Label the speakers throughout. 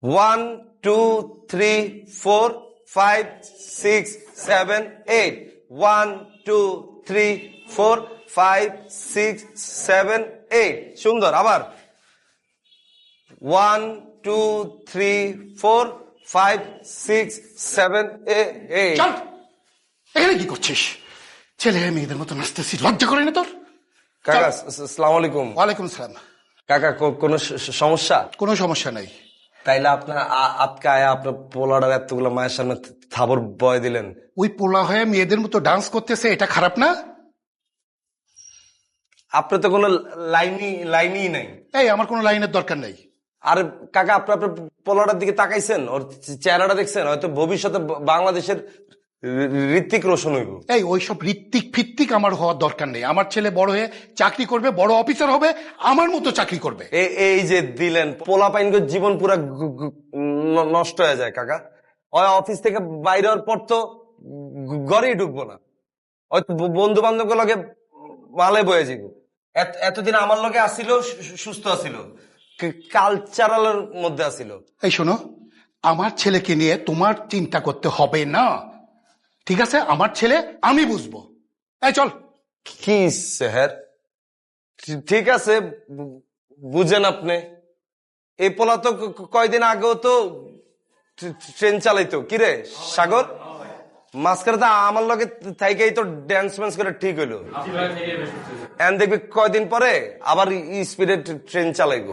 Speaker 1: 1 2 3 4 5 6 7 8 1 2 3 4 5 6 7 8 সুন্দর আবার 1 2 3 4 5 6 7 8
Speaker 2: চল, এখানে কি করছিস? ছেলে মেয়েদের মতো নাচতেছিস, লজ্জা করে না তোর?
Speaker 1: কাকা আসসালামু আলাইকুম।
Speaker 2: ওয়ালাইকুম সালাম।
Speaker 1: কাকা কোনো সমস্যা?
Speaker 2: কোনো সমস্যা নাই।
Speaker 1: তাইলে আপনার আজকে আয়া আপনার পোলাটার এতগুলো মায়ের সামনে থাবর বয় দিলেন।
Speaker 2: ওই পোলা হয়ে মেয়েদের মতো ডান্স করতেছে, এটা খারাপ না?
Speaker 1: আপনার তো কোনো লাইনই নাই।
Speaker 2: এই আমার কোনো লাইনের দরকার নেই।
Speaker 1: আর কাকা আপনার পোলাটার দিকে তাকাইছেন, ওর চেহারাটা দেখছেন? হয়তো ভবিষ্যতে বাংলাদেশের ঋত্বিক রোশন হইব।
Speaker 2: এই ওইসব ঋত্বিক ফিত্তিক আমার হওয়ার দরকার নেই। আমার ছেলে বড় হয়ে চাকরি করবে, বড় অফিসার হবে, আমার মতো চাকরি করবে।
Speaker 1: এই যে দিলেন, পোলা পাইনগো জীবন পুরা নষ্ট হয়ে যায় কাকা। ওই অফিস থেকে বাইরে হওয়ার পর তো ঘরেই ঢুকবো না, হয়তো বন্ধু বান্ধব লগে মালে বয়ে যাব। এতদিন আমার লগে আসিল, সুস্থ আসিল, কালচারালের মধ্যে আসিল।
Speaker 2: এই শোনো, আমার ছেলেকে নিয়ে তোমার চিন্তা করতে হবে না, ঠিক আছে? আমার ছেলে আমি বুঝবো। এই চল।
Speaker 1: কি স্যার, ঠিক আছে বুঝেন আপনি। এই পোলা তো কয়দিন আগেও তো ট্রেন চালাইতো। কিরে সাগর, মাঝখানে তো আমার লগে থাইকেই তো ড্যান্স ম্যান্স করে ঠিক হইলো। এন দেখবি কয়দিন পরে আবার স্পিডে ট্রেন চালাইবো।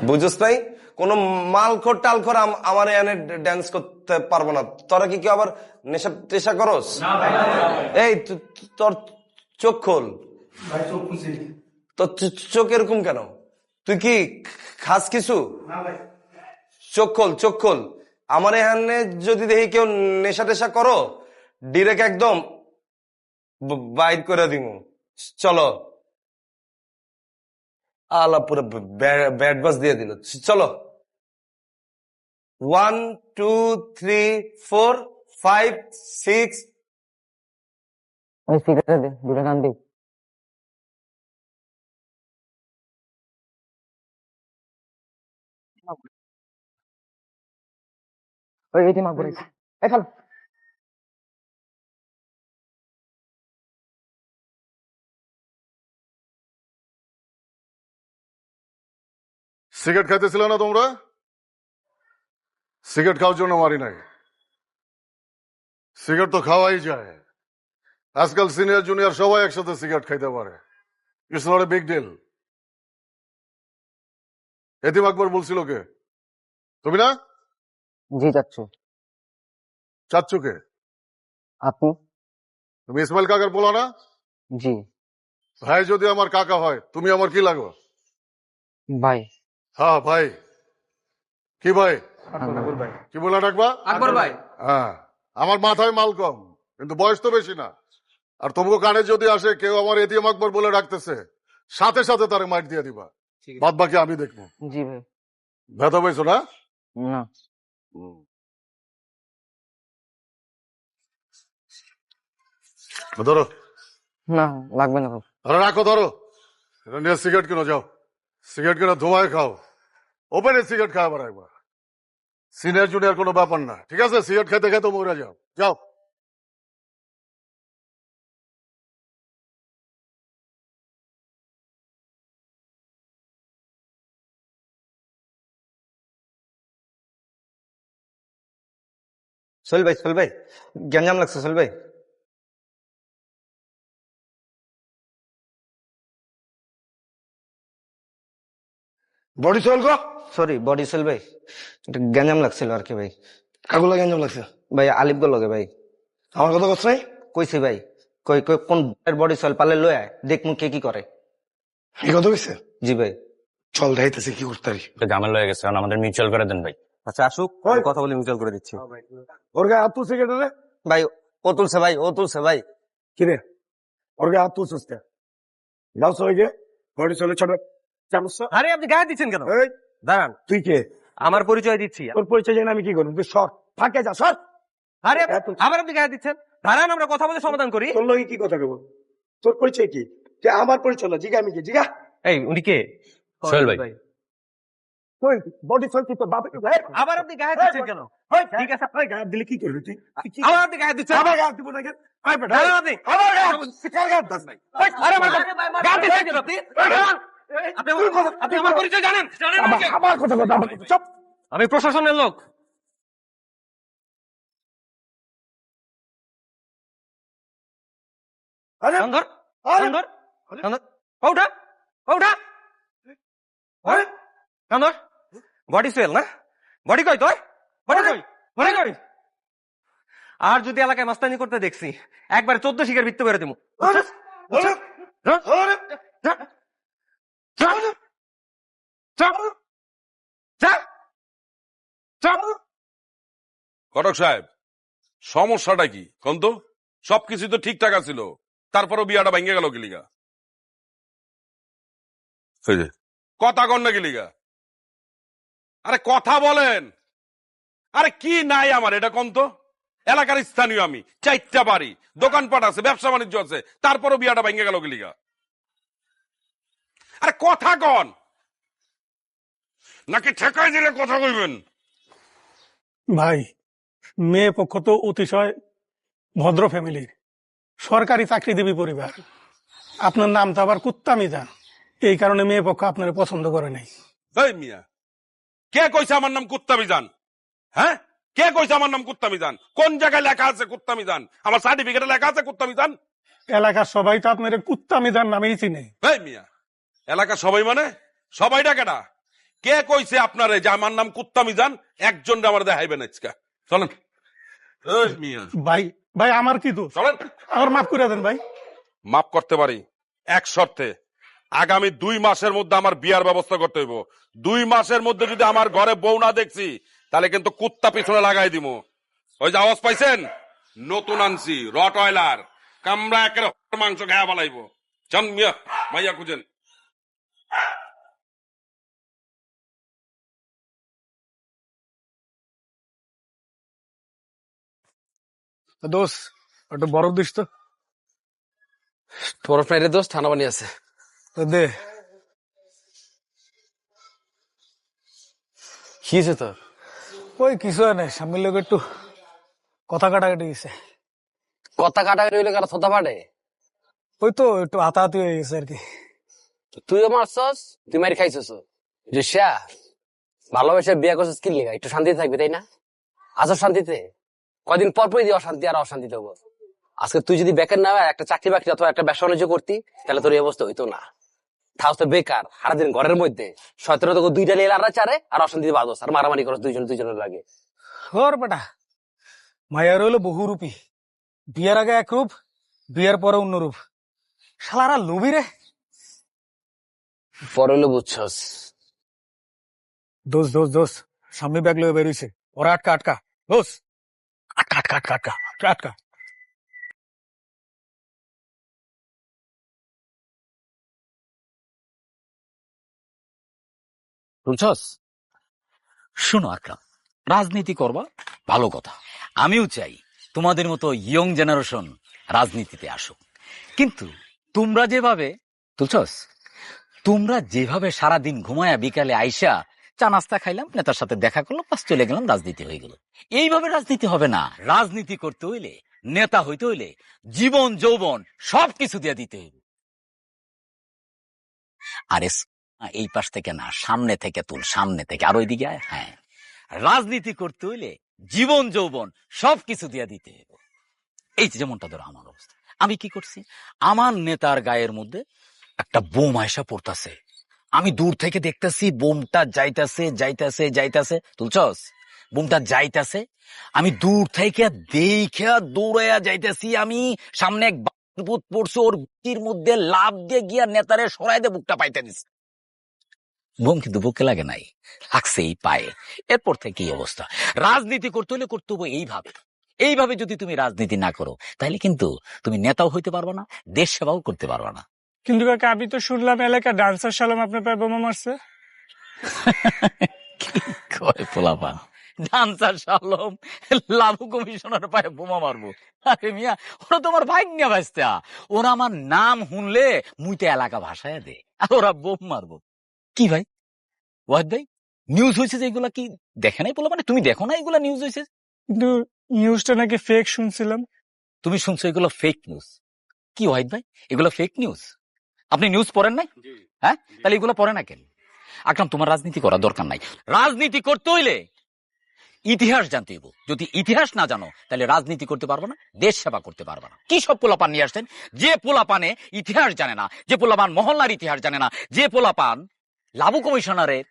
Speaker 1: বুঝছ নাই? কোন মালখোর টালখোর আমার এনে ড্যান্স করতে পারবো না। তোরা কি আবার নেশা টেশা করস? এই তোর চোখ খোল। তোর চোখ এরকম কেন? তুই কি খাস কিছু? চোখ খোল, চোখ খোল। আমার এখানে যদি দেখি কেউ নেশা টেশা করো, ডিরেক্ট একদম বাইর করে দিব। চলো। আলা পুরো ব্যাড বাস দিয়ে দিল। চলো। 1 2 3 4 5 6
Speaker 3: ওই সিগারেট দে, দুটো টান দিই। ওই এটি মাপ করেছি। এই চল।
Speaker 4: সিগারেট খাইতেছিল না তোমরা? সিগারেট খাওয়ার জন্য মারি নাই, সিগারেট তো খাওয়াই যায়। আজকাল সিনিয়র জুনিয়র সবাই একসাথে সিগারেট খাইতে পারে। It's not a big deal. এতিম আকবর বলছিল কে? তুমি না?
Speaker 3: জি চাচ্ছু।
Speaker 4: চাচ্চু কে?
Speaker 3: আপনি?
Speaker 4: তুমি ইসমাইল কাকার বলো না?
Speaker 3: জি।
Speaker 4: ভাই যদি আমার কাকা হয়, তুমি আমার কি লাগো?
Speaker 3: ভাই।
Speaker 4: হ্যাঁ ভাই। কি ভাই?
Speaker 3: ভাই।
Speaker 4: কি বলে ডাকবা?
Speaker 3: আকবর ভাই।
Speaker 4: হ্যাঁ, আমার মাথায় মাল কম, কিন্তু বয়স তো বেশি না। আর তোমাকে কানে যদি আসে কেউ আমার এতিম আকবর বলে ডাকতেছে, সাথে সাথে তারে মাইট দিয়ে দিবা। বাদ বাকি আমি দেখবো।
Speaker 3: জি ভাই।
Speaker 4: ব্যথা পাইছো না?
Speaker 3: না।
Speaker 4: ধরো।
Speaker 3: না লাগবে না।
Speaker 4: আরে রাখো, ধরো। এটা নিয়ে সিগারেট কিনো, যাও। সিগারেট কিনে ধোঁয়ায় খাও। ওপেনে সিগারেট খাওয়া আবার একবার। সিনিয়র জুনিয়র কোনো ব্যাপার না, ঠিক আছে? সিগারেট খেতে খেতে মরে যাও, যাও।
Speaker 1: সোহেল ভাই গ্যাঞ্জাম লাগছে। সোহেল ভাই, বডি সোহেল গো, সরি বডি সোহেল ভাই, একটা গ্যাঞ্জাম লাগছিল আর কি ভাই। কাগুলা গ্যাঞ্জাম লাগছে ভাই? আলিফ গো লগে ভাই। আমার কথা কস নাই? কইছি ভাই। কই কই কোন বডি সোহেল পালে লয় আয়, দেখ মুখ কে কি করে।
Speaker 5: এই কথা কইছে?
Speaker 1: জি ভাই।
Speaker 5: চল দেখাইতেছি কি করতে পারি।
Speaker 6: ঝামেলা হয়ে গেছে, আমাদের মিউচুয়াল করে দেন ভাই।
Speaker 1: আচ্ছা আসুক, কথা বলে মিউচুয়াল করে দিচ্ছি।
Speaker 5: ওর গায়ে হাত তুলছে কেটে রে?
Speaker 1: ভাই ও তুলছে ভাই, ও তুলছে ভাই।
Speaker 5: কিরে ওর গায়ে হাত তুলছিস কে? যাও সবাইকে বডি চলে ছোট চামচ।
Speaker 7: আরে আপনি গায়ে দিচ্ছেন কেন?
Speaker 5: এই
Speaker 7: দাঁড়ান,
Speaker 5: তুই কে?
Speaker 7: আমার পরিচয় দিচ্ছি।
Speaker 5: তোর পরিচয় জেনে আমি কি করবো? তুই সর, ফাঁকে যা, সর।
Speaker 7: আরে আবার আপনি গায়ে দিচ্ছেন। দাঁড়ান, আমরা কথা বলে সমাধান করি।
Speaker 5: তোর লগে কি কথা কেবল? তোর পরিচয় কি? যে আমার পরিচয় না, জিগা আমি কি? জিগা।
Speaker 7: এই উনি কে?
Speaker 6: সোহেল ভাই।
Speaker 5: কই বডি চলছি তো বাপ
Speaker 7: আবার আপনি গায়ে দিচ্ছেন কেন? ঠিক আছে,
Speaker 5: গায়ে দিলে কি করবি তুই
Speaker 7: আবার আপনি গায়ে দিচ্ছেন।
Speaker 5: আবার গায়ে দিব না কেন
Speaker 7: দাঁড়ান আপনি।
Speaker 5: আবার গায়ে দাস নাই
Speaker 7: আরে আমার গায়ে দিচ্ছেন কেন আপনি? আপনি আমার পরিচয় জানেন?
Speaker 5: আমার কথা চুপ
Speaker 7: আমি প্রশাসনের লোক।
Speaker 5: আরে
Speaker 7: সুন্দর
Speaker 5: আরে
Speaker 7: সুন্দর সুন্দর, ওঠা ওঠা
Speaker 5: আরে
Speaker 7: সুন্দর। বডি সুয়েল না? বডি কই তোর? বডি কই? বডি কই? আর যদি এলাকায় মাস্তানি করতে দেখছি, একবারে 14 শিখের বৃত্ত করে দেবো।
Speaker 5: আরে আরে
Speaker 8: ঘটক সাহেব, সমস্যাটা কি কোন তো? সবকিছু তো ঠিকঠাক আছিল, তারপরও বিয়াটা ভেঙে গেল গিলিগা। এই যে, কথা কন না গিলিগা। আরে কথা বলেন। আরে কি নাই আমার এটা কোন তো? এলাকার স্থানীয় আমি, 4টা বাড়ি, দোকানপাট আছে, ব্যবসা বাণিজ্য আছে, তারপরও বিয়াটা ভেঙে গেল গিলিগা। আরে কথা কন নাকি ঠেকাই দিলে কথা কইবেন?
Speaker 9: ভাই, মেয়ে পক্ষ তো অতিশয় ভদ্র ফ্যামিলির, সরকারি চাকরিজীবী পরিবার। আপনার নাম তো আবার কুত্তা মিজান, এই কারণে মেয়ে পক্ষ আপনার পছন্দ করে নাই।
Speaker 8: এই মিয়া, কে কইছে আমার নাম কুত্তা মিজান? হ্যাঁ, কে কইছে আমার নাম কুত্তা মিজান? কোন জায়গায় লেখা আছে কুত্তা মিজান? আমার সার্টিফিকেটে লেখা আছে কুত্তা মিজান?
Speaker 9: এলাকার সবাই তো আপনার কুত্তা মিজান নামেই চিনে।
Speaker 8: এই মিয়া, এলাকা সবাই মানে সবাইটা কেডা? কে কইছে আপনারে যে আমার নাম কুত্তা মিজান? একজন আমার দেখাইবেন আজকে, চলেন। এই মিয়া
Speaker 9: ভাই ভাই, আমার কি দোষ?
Speaker 8: চলেন।
Speaker 9: আমার মাফ করে দেন ভাই।
Speaker 8: মাফ করতে পারি এক শর্তে, আগামী 2 মাসের মধ্যে আমার বিয়ার ব্যবস্থা করতে হইব। 2 মাসের মধ্যে যদি আমার ঘরে বউ না দেখছি, তাহলে কিন্তু কুত্তা পিছনে লাগাই দিব। ওই যে আওয়াজ পাইছেন, নতুন আনছি রট অয়লার, কামরা একের মাংস খায়া বালাইব। চল মিয়া, মাইয়া খুঁজেন।
Speaker 9: দোষ একটু বরফ দিস তো।
Speaker 7: বরফ নাই রে দোস্ত, ঠান্ডা পানি আছে।
Speaker 9: দে।
Speaker 7: কি হয়েছে তোর?
Speaker 9: ওই কিছু নেই, স্বামীর লোক একটু কথা কাটাকাটি গেছে।
Speaker 7: কথা কাটাকাটি হইলে কারা থতা পাঠে?
Speaker 9: ওই তো একটু হাতাহাতি হয়ে গেছে আর কি।
Speaker 7: তুইও মারছস, তুই মারি খাইছস। রিসা, ভালোবেসে বিয়ে করছিস কি লিগা? একটু শান্তিতে থাকবি তাই না? আজও শান্তিতে? কয়দিন পর পরই দিয়ে অশান্তি আর অশান্তিতে হবো। আজকে তুই যদি বেকার না হয়, একটা চাকরি বাকরি অথবা একটা ব্যবসা বাণিজ্য করতি, তাহলে তোর এই অবস্থা হইতো না। থাকস তো বেকার, সারাদিন ঘরের মধ্যে 17 তোকে 2টা লেলারা চারে আর অশান্তিতে বাজস আর মারামারি করস দুইজনের লাগে।
Speaker 9: ওর বেটা, মায়ার হলো বহুরূপী। বিয়ের আগে এক রূপ, বিয়ের পরে অন্য রূপ। শালারা লোভী রে।
Speaker 7: পরে হলো বুঝছস।
Speaker 9: দোষ দোষ দোষ, সামনে ব্যাগ লয়ে বেরিয়েছে। ওরা আটকা আটকা, দোষ আটকা আটকা আটকা আটকা আটকা আটকা।
Speaker 10: বুঝছস? শোনো আকরাম, রাজনীতি করবা ভালো কথা, আমিও চাই তোমাদের মতো ইয়ং জেনারেশন রাজনীতিতে আসুক। কিন্তু তোমরা যেভাবে, বুঝছস, তোমরা যেভাবে সারাদিন ঘুমায়া বিকালে আইসা চা নাস্তা খাইলাম, নেতার সাথে দেখা করলাম, পাস চলে গেলাম, রাজনীতি হয়ে গেল। এইভাবে রাজনীতি হবে না। রাজনীতি করতে হইলে, নেতা হইতে হইলে জীবন যৌবন সবকিছু দিয়ে দিতে হইবে। আরে এই পাশ থেকে না, সামনে থেকে তুল, সামনে থেকে, আর ওইদিকে আয়। হ্যাঁ, রাজনীতি করতে হইলে জীবন যৌবন সবকিছু দিয়ে দিতে হবে। এই যেমনটা ধরো আমার অবস্থা, আমি কি করছি, আমার নেতার গায়ের মধ্যে একটা বোম আয়সা পড়তাছে, আমি দূর থেকে দেখতেছি বোমটা যাইতাছে যাইতাছে যাইতাছে, তুলছস, বোমটা যাইতাছে, আমি দূর থেকে দেখা দৌড়াইয়া যাইতেছি, আমি সামনে এক ভূত পড়ছে, ওর বুকের মধ্যে লাভ দিয়ে গিয়া নেতারে সরাই দিয়ে বুকটা পাইতে দিছে। বোম কিন্তু বুকে লাগে নাই, লাগছে এই পায়ে। এরপর থেকে এই অবস্থা। রাজনীতি করতে হলে করতে হবে এইভাবে। এইভাবে যদি তুমি রাজনীতি না করো, তাহলে কিন্তু তুমি নেতাও হইতে পারবা না, দেশ সেবাও করতে পারবা না।
Speaker 9: কিন্তু কাকা, আমি তো শুনলাম এলাকা ডান্সার সালাম আপনার পায়ে বোমা মারছে।
Speaker 10: কি কয় পোলাপান, ডান্সার সালম লাভু কমিশনার পায়ে বোমা মারবো? আরে মিয়া, ওরা তোমার ভাগ্যা ভাইস্তা, ওরা আমার নাম শুনলে মুইতে এলাকা ভাষায় দে, আর ওরা বোম মারবো। কি ভাই ওয়াহিদ ভাই, নিউজ হয়েছে যে এগুলা কি দেখে নাই বলো, মানে তুমি দেখো না এগুলা নিউজ হয়েছে?
Speaker 9: কিন্তু নিউজটা নাকি ফেক শুনছিলাম।
Speaker 10: তুমি শুনছো এগুলো ফেক নিউজ? কি ওয়াহিদ ভাই, এগুলো ফেক নিউজ? আপনি নিউজ পড়েন নাই? হ্যাঁ, তাহলে এগুলো পড়ে না কেন? আকরাম, তোমার রাজনীতি করার দরকার নাই। রাজনীতি করতে হইলে ইতিহাস জানতে হইব। যদি ইতিহাস না জানো তাহলে রাজনীতি করতে পারবে না, দেশ সেবা করতে পারবে না। কি সব পোলাপান নিয়ে আসছেন, যে পোলাপানে ইতিহাস জানে না, যে পোলাপান মহল্লার ইতিহাস জানে না, যে পোলাপান লাবু কমিশনারের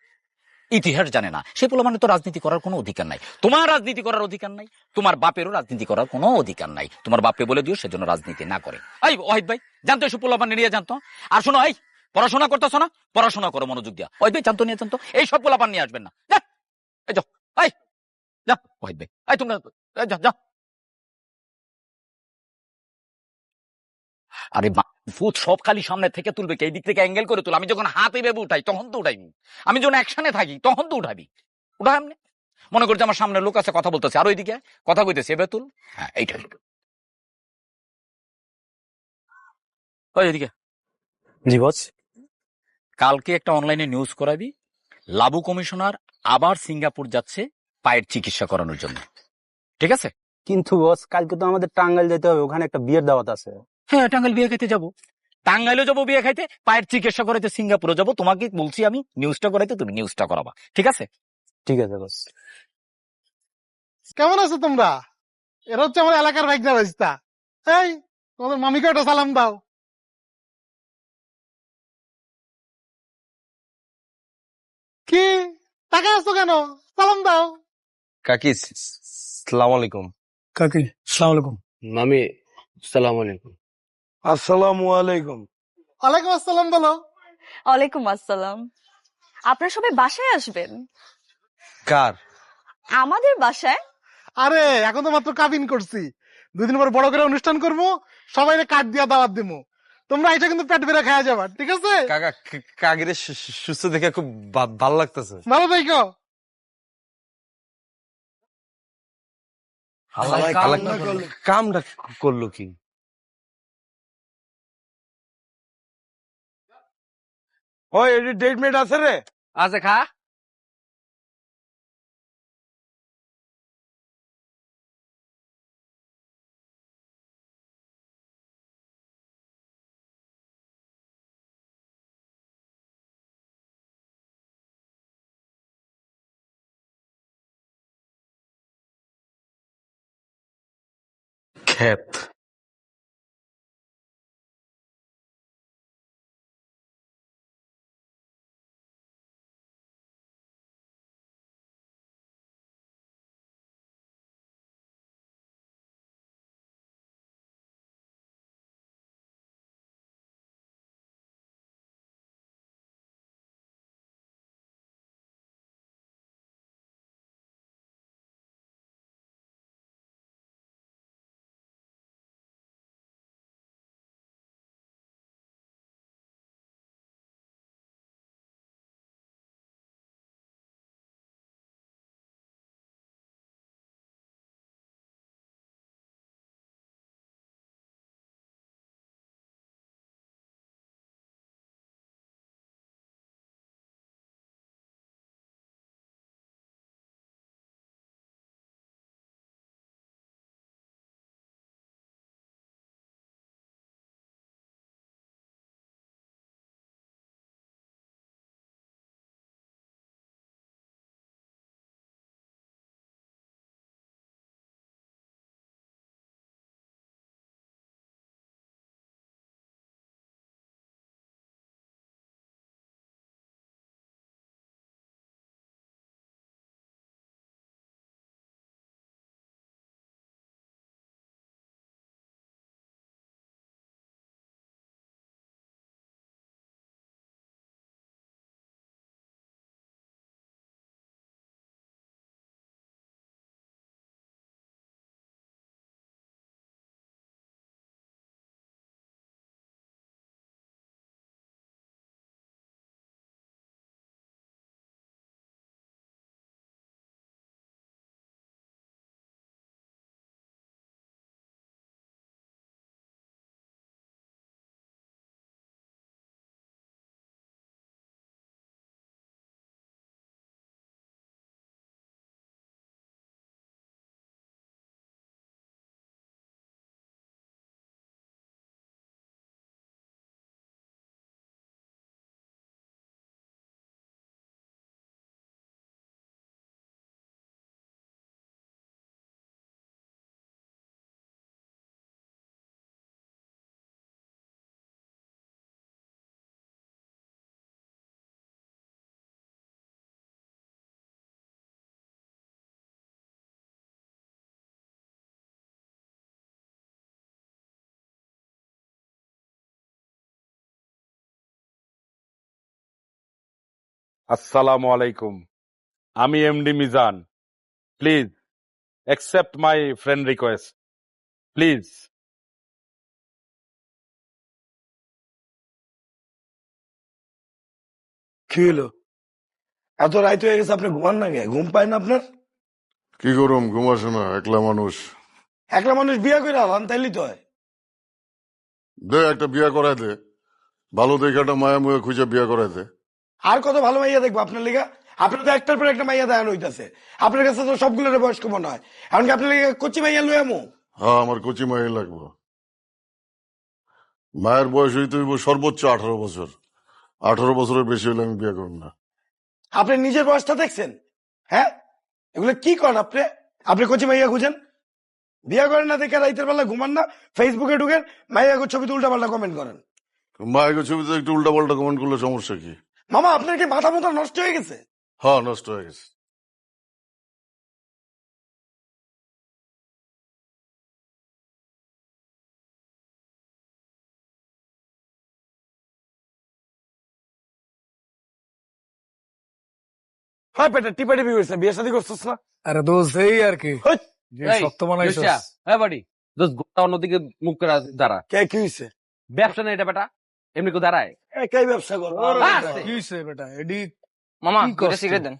Speaker 10: ইতিহাস জানে না, সে পোলাপানে তো রাজনীতি করার কোনো অধিকার নাই। তোমার রাজনীতি করার অধিকার নাই, তোমার বাপেরও রাজনীতি করার কোনো অধিকার নাই। তোমার বাপকে বলে দিও সেজন্য রাজনীতি না করে। এই ওয়াহিদ ভাই, জানতো এসব পোলাপান নিয়ে জানতো? আর শোনো, এই পড়াশোনা করতেছো না, পড়াশোনা করো মনোযোগ দিয়া। ওয়াহিদ ভাই, জানতো নিয়ে জানতো, এই সব পোলাপান নিয়ে আসবেন না। যা, এই যাও, এই যা ওয়াহিদ ভাই, এই তোমরা যা যা। আরে ফুট সব খালি সামনে থেকে তুলবে, এই দিক থেকে অ্যাঙ্গেল করে তুল। আমি যখন হাত এইভাবে উঠাই তখন তো উঠাইনি, আমি যখন অ্যাকশনে থাকি তখন তো উঠাবি। উঠা এমনি মনে করছে আমার সামনে লোক আছে কথা বলতেছে, আর ওইদিকে কথা কইতেছে, এবার তুল। হ্যাঁ, এইটাই। ওই এদিকে।
Speaker 7: জি বস।
Speaker 10: কালকে একটা অনলাইনে নিউজ করাবি, লাবু কমিশনার আবার সিঙ্গাপুর যাচ্ছে পায়ের চিকিৎসা করানোর জন্য, ঠিক আছে?
Speaker 7: কিন্তু বস, কালকে তো আমাদের টাঙ্গাইল যেতে হবে, ওখানে একটা বিয়ের দাওয়াত আছে।
Speaker 10: হ্যাঁ, টাঙ্গাইল বিয়ে খাইতে যাবো, টাঙ্গাইলে যাবো বিয়ে খাইতে, পায়ের চিকিৎসা করাইতে সিঙ্গাপুরে যাবো। তোমাকে বলছি আমি নিউজটা করাইতে, তুমি নিউজটা করাবা, ঠিক আছে?
Speaker 7: ঠিক আছে বস।
Speaker 9: কেমন আছো তোমরা? এরা হচ্ছে আমার এলাকার ভাইগনা ভাইস্তা। এই, তোমাদের মামিকে একটা সালাম দাও। কি টাকা আসতো কেন? সালাম দাও।
Speaker 1: কাকি সালাম আলাইকুম।
Speaker 9: কাকি সালাম আলাইকুম।
Speaker 7: মামি সালাম আলাইকুম।
Speaker 5: আসসালামু আলাইকুম।
Speaker 9: ওয়ালাইকুম আসসালাম বলো।
Speaker 11: ওয়ালাইকুম আসসালাম। আপনারা সবাই বাসায় আসবেন?
Speaker 1: কার?
Speaker 11: আমাদের বাসায়।
Speaker 9: আরে এখন তো মাত্র কাবিন করছি, 2 দিন পর বড় করে অনুষ্ঠান করবো, সবাই কাঠ দিয়া দাওয়াত দিবো। তোমরা এটা কিন্তু পেট বেড়ে খাওয়া যাবা, ঠিক আছে?
Speaker 1: কাকা কাকিরে সুস্থ দেখে খুব ভালো লাগতেছে।
Speaker 9: ভালো থাইকো।
Speaker 1: কামটা করলো কি?
Speaker 5: ওই এটি ডেট মেট আছে রে?
Speaker 7: আচ্ছা খা।
Speaker 1: ক্ষেত।
Speaker 8: আসসালামু আলাইকুম, আমি MD Mizan. Please accept my friend request, please.
Speaker 5: কি হলো? এত রাত হয়ে গেছে, আপনি ঘুমান না গে? ঘুম পায় না আপনার?
Speaker 4: কি করুম, ঘুম আসে না, একলা মানুষ।
Speaker 5: একলা মানুষ বিয়ে করে আলাম, তাইলেই তো হয়।
Speaker 4: দে একটা বিয়া করাই দে, ভালো দেখে একটা মায়া মুয়া খুঁজে বিয়া করাই দে।
Speaker 5: আর কত ভালো মাইয়া দেখবো আপনার লিগা? আপনার তো একটার পর একটা মাইয়া দেখানো হইতাছে। আপনার কাছে তো সবগুলোর বয়স্ক মনে হয়, এমনকি আপনার লিগা কচি মাইয়া লই আমু।
Speaker 4: হ্যাঁ, আমার কচি মায়া লাগবো। মায়ের বয়স হইতে হইব সর্বোচ্চ 18 বছর। 18 বছরের বেশি হইলে আমি বিয়ে করব না।
Speaker 5: আপনি নিজের বয়সটা দেখছেন? হ্যাঁ, এগুলো কি করেন আপনি? আপনি কচি মাইয়া খুঁজেন, বিয়ে করেন না দেখে রাইতের বেলা ঘুমান না, ফেসবুকে ঢুকেন, মাইয়া ছবিতে উল্টা পাল্টা কমেন্ট করেন।
Speaker 4: মায়ের ছবিতে একটু উল্টা পাল্টা কমেন্ট করলে সমস্যা কি?
Speaker 5: মামা, আপনার কি মাথা মোথা নষ্ট হয়ে গেছে?
Speaker 4: হ্যাঁ, নষ্ট হয়ে গেছে।
Speaker 5: হয় পেটে টিপা টিপি করছে, বিয়ে শাদী করছিস না?
Speaker 12: আরে দোস্ত এই আর কি যে
Speaker 7: এই,
Speaker 12: শক্ত বানাইছস।
Speaker 7: জোসা, এই বাড়ি, দোস্ত গোটা অন্যদিকে মুখ করে দাঁড়া।
Speaker 5: কে কি হয়েছে?
Speaker 7: ব্যবসা নেই এটা বেটা, এমনি কেউ দাঁড়ায়?
Speaker 5: কে ব্যবসা করো?
Speaker 7: আছে।
Speaker 12: কি হইছে বেটা এডি?
Speaker 3: মামা
Speaker 12: কি
Speaker 3: দুইটা
Speaker 12: করছিস?
Speaker 3: সিগারেট দেন।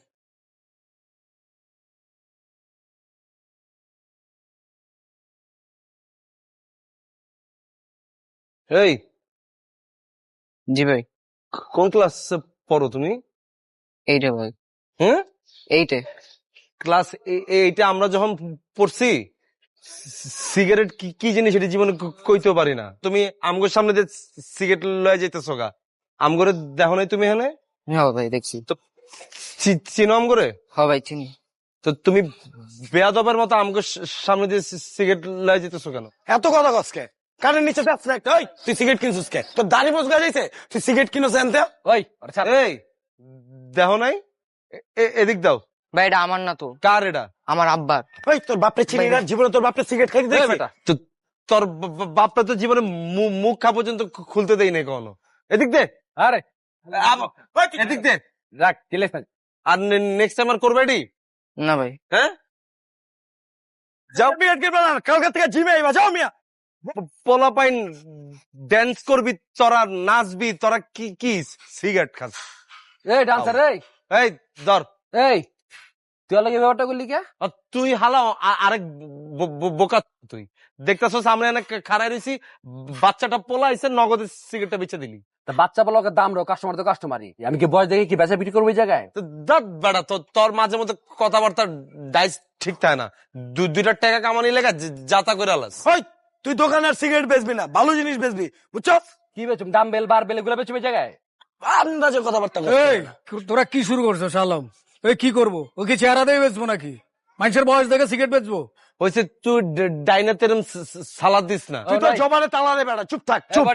Speaker 1: এই,
Speaker 3: জি ভাই।
Speaker 1: কোন ক্লাসে পড়ো তুমি?
Speaker 3: এইটা ভাই,
Speaker 1: হ্যাঁ,
Speaker 3: এইটে।
Speaker 1: ক্লাস এইটা আমরা যখন পড়ছি, সিগারেট কি কি জিনিস এটা জীবনে কইতেও পারি না। তুমি আমগোর সামনে যে সিগারেট লয়ে যাইতেছো গা, আমগরে দেখো নাই তুমি? এখানে
Speaker 3: হ্যাঁ ভাই দেখছি।
Speaker 1: তো চিনো আমগরে?
Speaker 3: হ্যাঁ ভাই চিনি।
Speaker 1: তো তুমি বেয়াদবের মতো আমগোর সামনে দিয়ে সিগারেট লয়ে যেতেছো কেন?
Speaker 5: এত কথা কসকে কানের নিচে যাচ্ছে না একটা? ওই তুই সিগারেট কিনছিস কে? তোর দাড়ি মোজ গাইছে, তুই সিগারেট কিনছিস আনতে?
Speaker 7: ওই ওরে ছাড়।
Speaker 1: এই, দেখো নাই? এদিক দাও।
Speaker 3: ভাই এটা আমার না তো,
Speaker 1: কার এটা?
Speaker 3: আমার আব্বার।
Speaker 5: ওই তোর বাপরে চিনি না, জীবনে তোর বাপরে সিগারেট খাইতে
Speaker 7: এই
Speaker 5: দেখছি?
Speaker 7: বেটা,
Speaker 1: তো তোর বাপটা তো জীবনে মুখ খা পর্যন্ত খুলতে দেই নাই কখনো। এদিক দে।
Speaker 7: আরে
Speaker 1: এদিক দে।
Speaker 7: রাখ, গেলেস না।
Speaker 1: আর নেক্সট টাইম আর করবে এটি?
Speaker 3: না ভাই।
Speaker 1: হ্যাঁ,
Speaker 5: যাও বিয়ার কে বানা, কালকে থেকে জিমে আইবা, যাও মিয়া।
Speaker 1: পোলাপাইন ড্যান্স করবি তোরা, নাচবি তোরা, কি কি সিগারেট খাস?
Speaker 7: এই ডান্সার, এই
Speaker 1: এই ধর।
Speaker 7: এই তুই আলাদা ব্যাপারটা করলি কে?
Speaker 1: আর তুই হালা আরেক বোকা। তুই দেখতেছস আমরা এনে খাড়াই রয়েছি, বাচ্চাটা পোলা আইছে, নগদের সিগারেটটা বেচে দিলি।
Speaker 7: তা বাচ্চা বলো দাম রো, কাস্টমার তো কাস্টমারই। আমি কি বয়স দেখে কি বেচা বিক্রি করবো এই জায়গায়?
Speaker 1: তো দাঁত বেড়া, তোর মাঝে মধ্যে কথাবার্তা ডাইস ঠিক থাকে না। দুইটা টাকা কামানি লেগা যাতা করে আলাস।
Speaker 5: ওই তুই দোকানে আর সিগারেট বেচবি না, ভালো জিনিস বেচবি, বুঝছো?
Speaker 7: কি বেচুম? ডাম বেল, বার বেল, এগুলো বেচুম এই জায়গায়?
Speaker 5: আন্দাজে কথাবার্তা
Speaker 12: এই তোরা কি শুরু করছস আলম? এই কি করবো? ও কি চেহারা দিয়ে বেচবো নাকি? মানুষের বয়স দেখে সিগারেট বেচবো?
Speaker 1: হয়েছে তুই ডাইনার তেরম সালাদ দিস না।
Speaker 5: তুই তো জবানে তালা রে বেড়া, চুপ থাক, চুপ।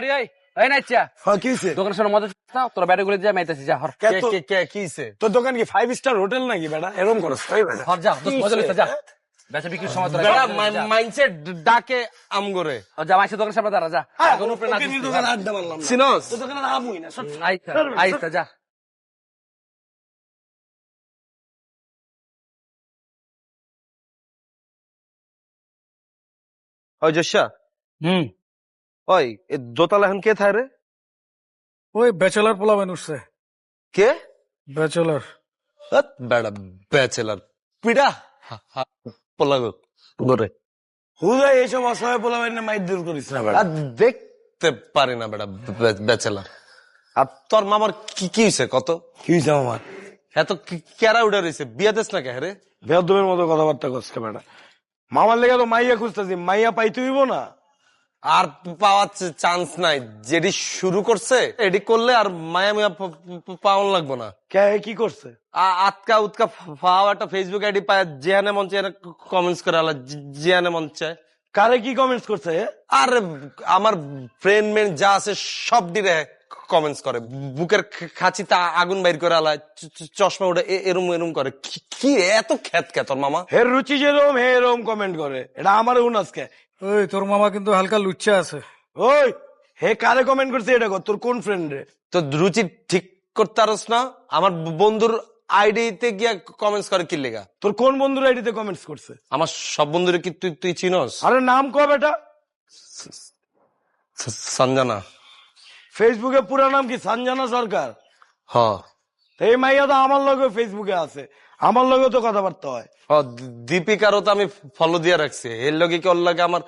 Speaker 7: এই নাইচা,
Speaker 5: হ্যাঁ, কি হইছে?
Speaker 7: দোকানের সামনে মজা না, তোরা ব্যাটে গুলো যা মাইতাছিস, যা হর।
Speaker 5: কে তো-
Speaker 1: কি হইছে?
Speaker 5: তোর দোকান কি 5 স্টার হোটেল নাকি বেড়া? এরকম করস তাই বেড়া?
Speaker 7: হর যা, দোস্ত মজা লইতে যা। বেচা বিক্রির সময় তোরা
Speaker 1: বেড়া
Speaker 7: যা।
Speaker 1: মাইনসে ডাকে আমগরে।
Speaker 7: ও যা, মাইসের দোকানের সামনে দাঁড়া, যা।
Speaker 5: হ্যাঁ,
Speaker 7: এখন উপরে না
Speaker 5: তোকে নিয়ে দোকানে আড্ডা মারলাম না।
Speaker 1: সিনস?
Speaker 5: তোর দোকানে আমুই না, সব।
Speaker 7: আইতা, আইতা, যা।
Speaker 1: ওই জশা, ওই এ দোতলা এখন কে থাকে রে?
Speaker 12: ওই ব্যাচেলার পোলাবেন উঠছে।
Speaker 1: কে?
Speaker 12: ব্যাচেলার।
Speaker 1: বেড়া ব্যাচেলার পিডা পোলাগো গোরে।
Speaker 5: হুদাই এইসব অসহায় পোলাবেন না মাইর দূর করিস না বেড়া।
Speaker 1: আর দেখতে পারি না বেড়া ব্যাচেলার। আর তোর মামার কি কি হয়েছে কত?
Speaker 5: কি হইছে আমার?
Speaker 1: এত কেরা উঠে রয়েছে, বিয়া দেশ না কে রে?
Speaker 5: বেদমের মতো কথাবার্তা করছে বেড়া। মামার লেগে তো মাইয়া খুঁজতেছি, মাইয়া পাইতে হইব না?
Speaker 1: আর পাওয়ার চান্স নাই। যেটি শুরু করছে এটি করলে আর মায়া মায়া পাওয়ান লাগবো না।
Speaker 5: কে কি করছে?
Speaker 1: আতকা উতকা পাওয়া একটা ফেসবুক আইডি পায়, যেখানে মন চায় কমেন্টস করে আলা, যেখানে মন চায়।
Speaker 5: কারে কি কমেন্টস করছে?
Speaker 1: আর আমার ফ্রেন্ড মেন যা আছে সব ডিরে কমেন্টস করে, বুকের খাঁচিতে আগুন বাইর করে আলায়, চশমা উঠে এরম এরম করে। কি এত খ্যাত কে তোর মামা?
Speaker 5: হের রুচি যেরকম হে এরকম কমেন্ট করে, এটা আমার উনাসকে।
Speaker 12: ওই তোর মামা কিন্তু হালকা লুচ্চা আছে।
Speaker 5: ওই হে কারে কমেন্ট করছে এটা কর, তোর কোন ফ্রেন্ড রে?
Speaker 1: তো রুচি ঠিক করতে পারস না? আমার বন্ধুর আইডিতে গিয়া কমেন্টস করে কি লেগা?
Speaker 5: তোর কোন বন্ধুর আইডিতে কমেন্টস করছে?
Speaker 1: আমার সব বন্ধুরে কি তুই তুই চিনস?
Speaker 5: আরে নাম কবে এটা?
Speaker 1: সঞ্জনা।
Speaker 5: ফেসবুকে পুরো নাম কি? সঞ্জনা সরকার।
Speaker 1: হ
Speaker 5: এই মাইয়া তো আমার লগে ফেসবুকে আছে, আমার লগে তো কথাবার্তা হয়।
Speaker 1: হ, দীপিকারও তো আমি ফলো দিয়ে রাখছি। এর লগে কি ওর লগে আমার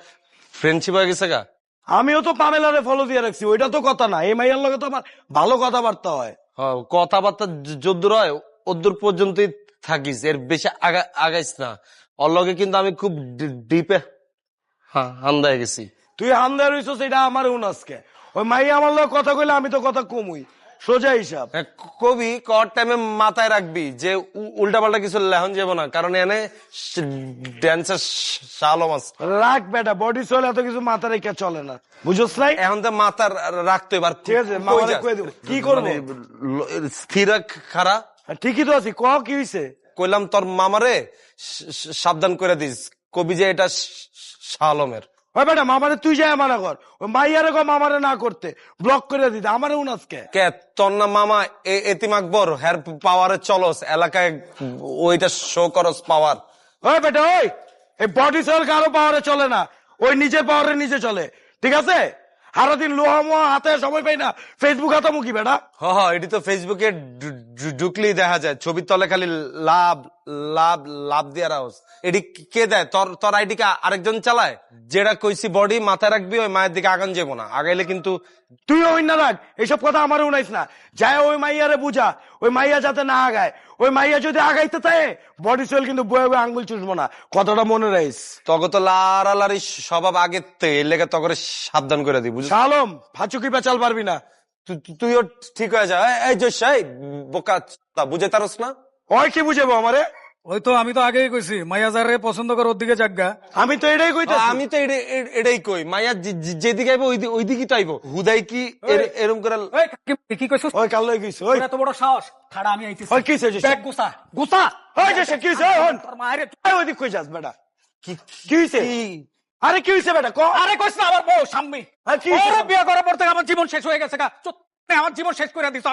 Speaker 1: ফ্রেন্ডশিপ হয়ে গেছে গা?
Speaker 5: আমিও তো পামেলারে ফলো দিয়ে রাখছি, ওইটা তো কথা না। এই মাইয়ার লগে তো আমার ভালো কথাবার্তা হয়।
Speaker 1: হ, কথাবার্তা যদ্দূর হয় ওদ্দূর পর্যন্তই থাকিস, এর বেশি আগাইস না। ওর লগে কিন্তু আমি খুব ডিপে হান্দায় গেছি।
Speaker 5: তুই হামদার হইছ সেটা আমার উনাসকে। ওই মাইয়া আমার লগে কথা কইলে আমি তো কথা কমই, সোজা হিসাব।
Speaker 1: কবি কর টাইমে মাথায় রাখবি যে উল্টা পাল্টা কিছু লেহন যাব না, কারণ এনে ড্যান্সের শালম আছে।
Speaker 5: রাখ বেটা, বডি সোল এত কিছু মাথা রেখে চলে না, বুঝছ নাই?
Speaker 1: এখন তো মাথা রাখতে এবার।
Speaker 5: ঠিক আছে, মামারে কই দেব কি করবো?
Speaker 1: স্থির খারা
Speaker 5: ঠিকই তো আছি, ক কি হইছে?
Speaker 1: কইলাম তোর মামারে সাবধান করে দিস, কবি যে এটা শালমের।
Speaker 5: ওই বেটা মামারে তুই যাই মানা কর, ওই মাইয়ারে কো মামারে না করতে, ব্লক করে দিতে। আমারে উনাসকে
Speaker 1: কে তোর না মামা এতিম আকবর, হের পাওয়ারে চলস এলাকায়, ওইটা শো করস পাওয়ার।
Speaker 5: ওই বেটা ওই, এই বডি সোল কারো পাওয়ারে চলে না, ওই নিজের পাওয়ারে নিজে চলে, ঠিক আছে? সারাদিন লোহা মোহা হাতে সময় পাই না, ফেসবুক হাতে মুখি বেটা।
Speaker 1: হ এটি তো ফেসবুকে ঢুকলেই দেখা যায়, ছবির তলে খালি লাভ লাভ লাভ দিয়ে রাখস। এটি কে দেয়? তোর আইডি কে আরেকজন চালায়? যেটা কইছি বডি মাথায় রাখবি, ওই মায়ের দিকে আগান যাবো না, আগাইলে কিন্তু।
Speaker 5: তুই ওই না রাখ, এইসব কথা আমারে উনাইস না। যায় ওই মাইয়ারে বুঝা, ওই মাইয়া যাতে না আগায়। ওই মাইয়া যদি আগাইতে চায় বডি সোল কিন্তু বয়ে বয়ে আঙ্গুল চুষবো না, কথাটা মনে রাখিস।
Speaker 1: তখন তো লাড়ালাড়ি স্বভাব আগের থেকে, এর লেগে তখন সাবধান করে দিই, বুঝলি?
Speaker 5: শালম ফাচুকি পেঁচাল পারবি না।
Speaker 1: তুইও ঠিক হয়ে যা। এই জয় বোকা বুঝে তারস না?
Speaker 5: ওই কি বুঝাবো আমারে?
Speaker 12: ওই তো আমি তো আগেই কইছি মাইয়া যারে পছন্দ করে ওর দিকে জাগা।
Speaker 5: আমি তো এটাই কইতাছি।
Speaker 1: আমি তো এটাই কই, মাইয়া যেদিকে আইবো ওই দিকে তো আইবো। হুদাই কি এরম করে?
Speaker 12: কি কইছস?
Speaker 5: ওই কাল লই গইছ, ওই
Speaker 12: এত বড় সাহস, খাড়া আমি আইতেছি।
Speaker 5: ওই কি হইছে?
Speaker 12: ব্যাগ গুছা
Speaker 5: গুতা ওই যে সে কি হইছে? ওই হন
Speaker 12: তোর মায়ের
Speaker 5: ওই দিক কই যাস বেটা? কি হইছে? আরে কি হইছে বেটা? ক।
Speaker 12: আরে কইছ না আমার বউ সাম্মি।
Speaker 5: কি হইছে?
Speaker 12: ওরে বিয়ে করার পর থেকে আমার জীবন শেষ হয়ে গেছে গা। চুপ, আমার জীবন শেষ করে দিছ।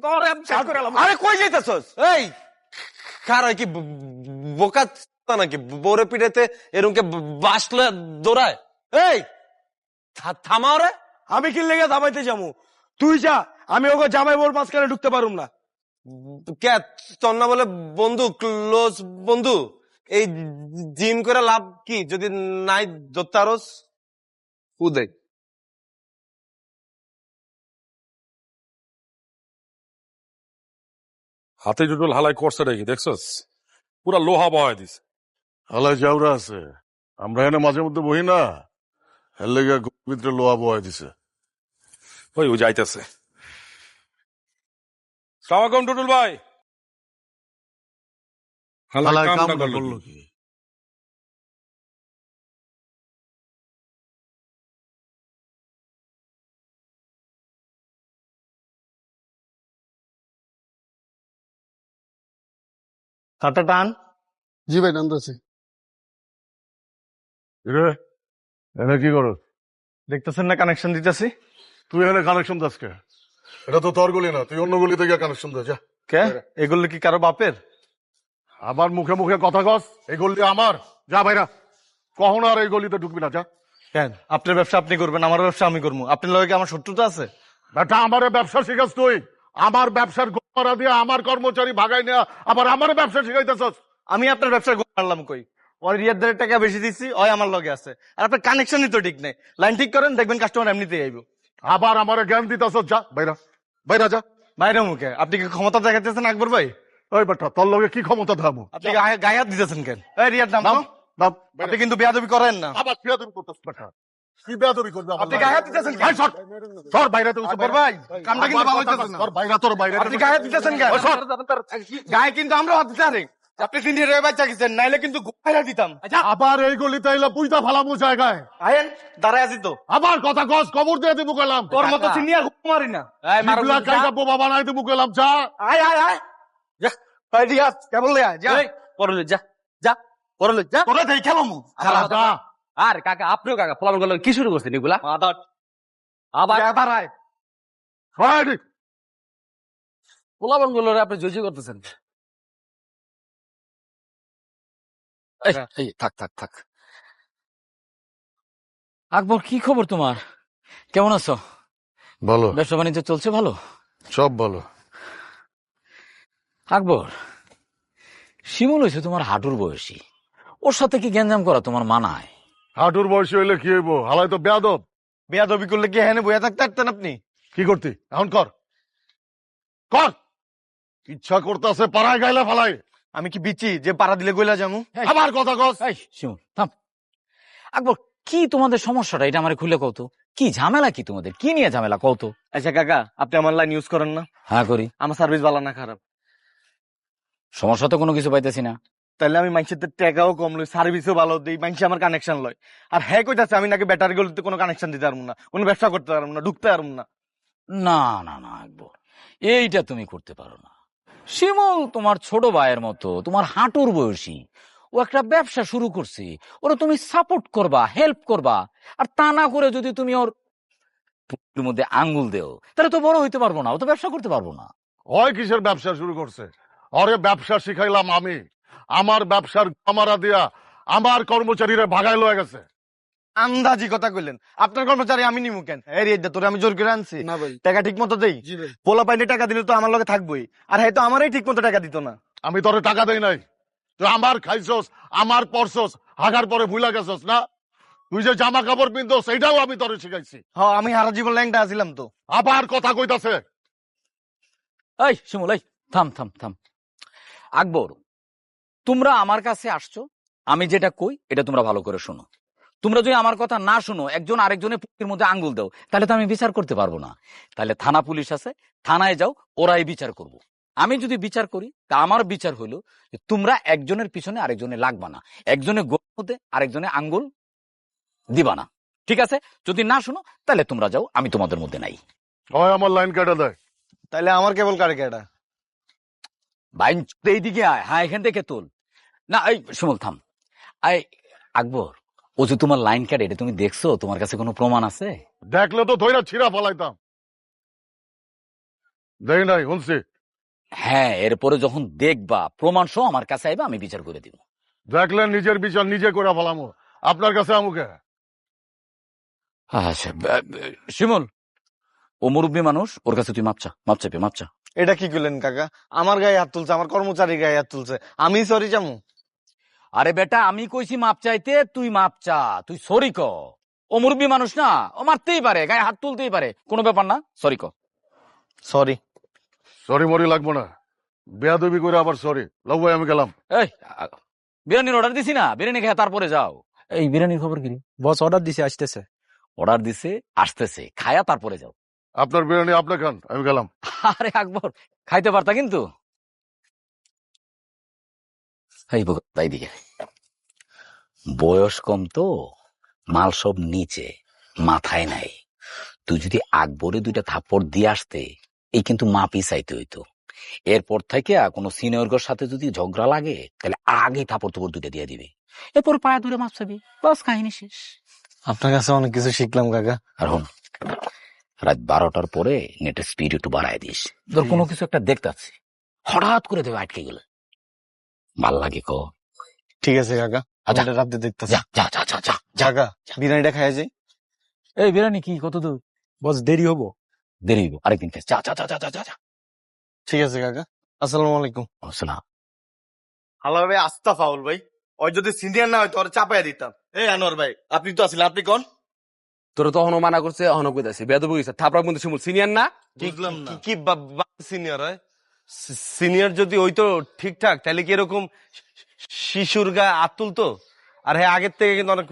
Speaker 12: ঘরে আমি শেষ করে এলাম।
Speaker 5: আরে কই যাইতাছস?
Speaker 1: এই কার কি বোকা নাকি? বউরে পিঠেতে এরমকে বাসলে দৌড়ায়? এই থামাও রে।
Speaker 5: আমি কি লেগে থামাইতে যাবো? তুই যা, আমি ওকে জামাই বোর মাঝখানে ঢুকতে পারুম না।
Speaker 1: কে তোর না বলে বন্ধু, ক্লোজ বন্ধু? এই জিম করে লাভ কি যদি নাই ধরতারস? উদয়
Speaker 8: হাতে জুটল হালাই করছে নাকি দেখছস? পুরা লোহা বহায় দিছে।
Speaker 4: হালাই যাওরা আছে, আমরা এনে মাঝে মধ্যে বহি না, এর লেগে ভিতরে লোহা বহাই দিছে।
Speaker 8: ওই ও যাইতেছে। সালাম আলাইকুম টুটুল ভাই।
Speaker 4: হালাই কামটা করলো কি?
Speaker 5: হাতটা টান।
Speaker 4: জি ভাই নামতেছি। এনে কি করো?
Speaker 5: দেখতেছেন না কানেকশন দিতেছি।
Speaker 4: তুই এখানে কানেকশন দাস কে? এটা তো তোর গলি না, তুই অন্য গলিতে গিয়ে কানেকশন দে যা।
Speaker 5: কে এগুলো কি কারো বাপের?
Speaker 4: আবার মুখে মুখে কথা কস, এই গলি আমার। যা ভাইরা, কখনো আর এই গলিতে ঢুকবি না, যা।
Speaker 5: কেন? আপনার ব্যবসা আপনি করবেন, আমার ব্যবসা আমি করবো। আপনার লগে কি আমার শত্রুতা আছে?
Speaker 4: বেটা আমার ব্যবসা শিখাস তুই? আমার ব্যবসার গোড়া দিয়ে আমার কর্মচারী ভাগাই নেয়া, আবার আমার ব্যবসা শিখাইতেছস?
Speaker 5: আমি আপনার ব্যবসা মারলাম কই? ওর রিয়াদের টাকা বেশি দিচ্ছি, ওই আমার লগে আছে। আর আপনার কানেকশনই তো ঠিক নেই। লাইন ঠিক করেন, দেখবেন কাস্টমার এমনিতেই আইব।
Speaker 4: আবার আমার জ্ঞান দিতেছস? যা বাইরা, বাইরা যা।
Speaker 5: বাইরে মুখে আপনি কি ক্ষমতা দেখাতেছেন আকবর ভাই?
Speaker 4: ওই বেটা তোর লগে কি ক্ষমতা ধামু?
Speaker 5: আপনি গায়ে হাত দিতেছেন কেন? এই রিয়াদ নাম তো। আপনি কিন্তু বেয়াদবি করেন না।
Speaker 4: আবার বেয়াদবি করতেছ বেটা? কি বেয়াদবি করবে?
Speaker 5: আপনি গায়ে হাত দিতেছেন কেন?
Speaker 4: তোর বাইরে তো
Speaker 5: আকবর ভাই কামটা কিন্তু ভালো হইতেছে না।
Speaker 4: তোর বাইরে, তোর বাইরে
Speaker 5: আপনি গায়ে হাত দিতেছেন কেন? গায়ে কিন্তু আমরা হাত দিতে পারি। আপনি সিন্ডির বাচ্চা গেছেন, নাইলে কিন্তু ঘুমাইরা দিতাম।
Speaker 4: আবার এই গলিতে এলে পুইতা ফালামু জায়গায়।
Speaker 5: আয়েন দাঁড়ায় আছি তো।
Speaker 4: আবার কথা কস, কবর দিয়ে দিবো গেলাম।
Speaker 5: তোর মতো সিনিয়র ঘুমারি না।
Speaker 4: শিবলা কাইটা বোবা বানাই দিবো গেলাম। যা
Speaker 5: আয় আয় আয় যা। ভাই রিয়াদ কেবল লে যা।
Speaker 7: পরলে যা যা পরলে যা।
Speaker 5: তোরা দেই খেলামু।
Speaker 4: যা।
Speaker 7: আর কাকা আপনিও কাকা ফলাফল গুলো কি শুরু করছেন এগুলা? আবার
Speaker 5: দাঁড়ায়।
Speaker 4: হয়
Speaker 7: পোলাপান গুলো আপনি জয়ী করতেছেন। এই, থাক থাক থাক। আকবর, কি খবর তোমার? কেমন আছো?
Speaker 4: ভালো,
Speaker 7: ব্যবসা বাণিজ্য চলছে ভালো?
Speaker 4: সব ভালো।
Speaker 10: আকবর, শিমুল হয়েছে তোমার হাঁটুর বয়সী, ওর সাথে কি গ্যাঞ্জাম করা তোমার মানায়?
Speaker 4: হাঁটুর বয়সী হইলে কি হইব? হালাই তো বেয়াদব।
Speaker 5: বেয়াদবি করলে কি হ্যাঁ বইয়া থাকতে পারতেন আপনি?
Speaker 4: কি করতি এখন? কর কর, ইচ্ছা করতেছে পাড়ায় গাইলা ফালাই।
Speaker 5: আমি কি বিচি যে পাড়া দিলে গইলা যামু?
Speaker 4: আবার কথা কস।
Speaker 10: এই শিমুল থাম। আকবর, কি তোমাদের সমস্যাটা এটা আমার খুলে কও তো। কি ঝামেলা, কি তোমাদের কি নিয়ে ঝামেলা কও তো।
Speaker 5: আচ্ছা কাকা, আপনি আমার লাইন ইউজ করেন না?
Speaker 10: হ্যাঁ করি।
Speaker 5: আমার সার্ভিস ভালো না খারাপ?
Speaker 10: সমস্যা তো কোনো কিছু পাইতেছি না।
Speaker 5: তাহলে আমি মানুষের টাকাও কম লই, সার্ভিসও ভালো দিই, মানুষ আমার কানেকশন লয়। আর হ্যাঁ কইতাছে আমি নাকি ব্যাটারি গুলোতে কোনো কানেকশন দিতে পারবো না, কোনো ব্যবসা করতে পারবো না, ঢুকতে পারবো না।
Speaker 10: না না না আকবর, এইটা তুমি করতে পারো না। শিমুল তোমার ছোট ভাইয়ের মতো, তোমার হাঁটুর বয়সী, ও একটা ব্যবসা শুরু করছে, ওরা তুমি সাপোর্ট করবা, হেল্প করবা। আর তা না করে যদি তুমি ওর পুকুরের মধ্যে আঙ্গুল দেও, তাহলে তো বড় হইতে পারবো না, ও তো ব্যবসা করতে পারবো না।
Speaker 4: হয় কিসের ব্যবসা শুরু করছে? আরে ব্যবসা শিখাইলাম আমি, আমার ব্যবসার আমারা দিয়া আমার কর্মচারীরা ভাগাই লয়ে গেছে।
Speaker 5: আন্দাজি কথা কইলেন, আপনার কর্মচারী আমি নিমু কেন? তোরে আমি জোর করে আনছি
Speaker 12: না ভাই।
Speaker 5: টাকা ঠিক মতো দেই? পোলা পাইনে টাকা দিলে তো আমার লগে থাকবোই, আর হ্যাঁ তো আমারই ঠিক মতো টাকা দিত না।
Speaker 4: আমি তোরে টাকা দেই নাই, তুই আমার খাইছস, আমার পরছস, হাগার পরে ভুলা গেছস না? তুই যে জামা কাপড় পিনছস সেইটাও আমি তোরে শিখাইছি।
Speaker 5: হ্যাঁ, আমি সারা জীবন ল্যাংটা আছিলাম তো।
Speaker 4: আবার কথা কইতাছে।
Speaker 10: এই শিমুল, এই থাম থাম থাম। আকবর, তোমরা আমার কাছে আসছো, আমি যেটা কই এটা তোমরা ভালো করে শোনো। তোমরা যদি আমার কথা না শুনো, একজন আরেকজনের পুকুরের মধ্যে আঙ্গুল দাও, তাহলে তো আমি বিচার করতে পারবো না। তাহলে থানা পুলিশ আছে, থানায় যাও, ওরাই বিচার করব। আমি যদি বিচার করি, তা আমার বিচার হইলো যে তোমরা একজনের পিছনে আরেকজনে লাগবা না, একজনের গোড়ের মধ্যে আরেকজনে আঙ্গুল দিবা না, ঠিক আছে? যদি না শুনো তাহলে তোমরা যাও, আমি তোমাদের মধ্যে নাই।
Speaker 4: হয় আমার লাইন কেটে দেয়।
Speaker 5: তাইলে আমার কেবল কারে কেটা?
Speaker 10: বাইন এইদিকে আয়, হ্যাঁ এখান থেকে তোল না। এই শিমুল থাম। এই আকবর, ও যে তোমার লাইন কাটে, এটা তুমি দেখছো? তোমার কাছে কোনো প্রমাণ আছে?
Speaker 4: দেখলে তো ধৈরা ছিঁড়া ফেলাইতাম। দেই নাই, শুনছি।
Speaker 10: হ্যাঁ, এরপরে যখন দেখবা প্রমাণ সহ আমার কাছে আইবা, আমি বিচার করে দিব।
Speaker 4: দেখলে নিজের বিচার নিজে করে ফেলামো, আপনার কাছে আমুকে?
Speaker 10: আচ্ছা শিমুল, ও মুরব্বী মানুষ, ওর কাছে তুই মাপচা, মাপচাপে মাপচা।
Speaker 5: এটা কি করলেন কাকা? আমার গায়ে হাত তুলছে, আমার কর্মচারী গায়ে হাত তুলছে, আমি সরি যামু?
Speaker 10: আরে বেটা, আমি কইছি মাপ চাইতে, তুই মাপচা, তুই সরি ক। ও মুরব্বী মানুষ না, ও মারতেই পারে, গায়ে হাত তুলতেই পারে, কোনো ব্যাপার না, সরি ক।
Speaker 5: সরি।
Speaker 4: সরি মরি লাগবো না, বেয়াদবি করে আবার সরি। লও ভাই, আমি গেলাম।
Speaker 10: এই বিরিয়ানির অর্ডার দিছি না, বিরিয়ানি খেয়ে তারপরে যাও। এই বিরিয়ানির খবর কি?
Speaker 12: বস অর্ডার দিছে, আসতেছে।
Speaker 10: অর্ডার দিছে, আসতেছে, খায়া তারপরে যাও।
Speaker 4: আপনার বিরিয়ানি আপনি খান, আমি গেলাম।
Speaker 10: আরে আকবর, খাইতে পারতা কিন্তু। এই তাই দিকে বয়স কম তো, মাল সব নিচে, মাথায় নাই। তুই যদি আকবরে দুইটা থাপ্পড় দিয়ে আসতে, এই কিন্তু মাপই চাইতে হইতো। এরপর থেকে কোনো সিনিয়রের সাথে যদি ঝগড়া লাগে, তাহলে আগে থাপ্পড় তোপড় দুইটা দিয়ে দিবি, এরপর পায়ে ধরে মাপ চাবি, বাস কাহিনী শেষ।
Speaker 5: আপনার কাছে অনেক কিছু শিখলাম কাকা।
Speaker 10: আর হন, রাত 12টার পরে নেটের স্পিড একটু বাড়ায় দিস। তোর কোনো কিছু একটা দেখতাছি, হঠাৎ করে দেবে আটকে গেলে ভাল লাগে ক।
Speaker 5: ঠিক আছে কাকা,
Speaker 10: আচ্ছা
Speaker 5: রাতে দেখতেছি।
Speaker 10: যা যা যা যা যা যা।
Speaker 5: কাকা, বিরিয়ানিটা খাইয়া যাই।
Speaker 10: এই বিরিয়ানি কি কত দূর?
Speaker 12: বস দেরি হবো।
Speaker 10: দেরি হইব, আরেকদিন খাস। যা যা যা যা যা যা।
Speaker 5: ঠিক আছে কাকা, আসসালামু আলাইকুম।
Speaker 10: আসসালাম।
Speaker 5: হ্যালো ভাই, আস্তা ফাউল ভাই, ওই যদি সিনিয়র না হয় তোর চাপাইয়া দিতাম। এই আনোয়ার ভাই, আপনি তো আছিলেন, আপনি কোন?
Speaker 7: তোরা তখনও মানা করছে, এখনো কইতাছে বেয়াদবি হইছে। থাপড়ার মধ্যে শিমুল সিনিয়র না?
Speaker 5: বুঝলাম না।
Speaker 1: কি সিনিয়র হয়? সিনিয়র যদি ওই তো ঠিকঠাক, তাহলে কি এরকম শিশুর গায়ে হাত তুলতো? আর হ্যাঁ, আগের থেকে কিন্তু অনেক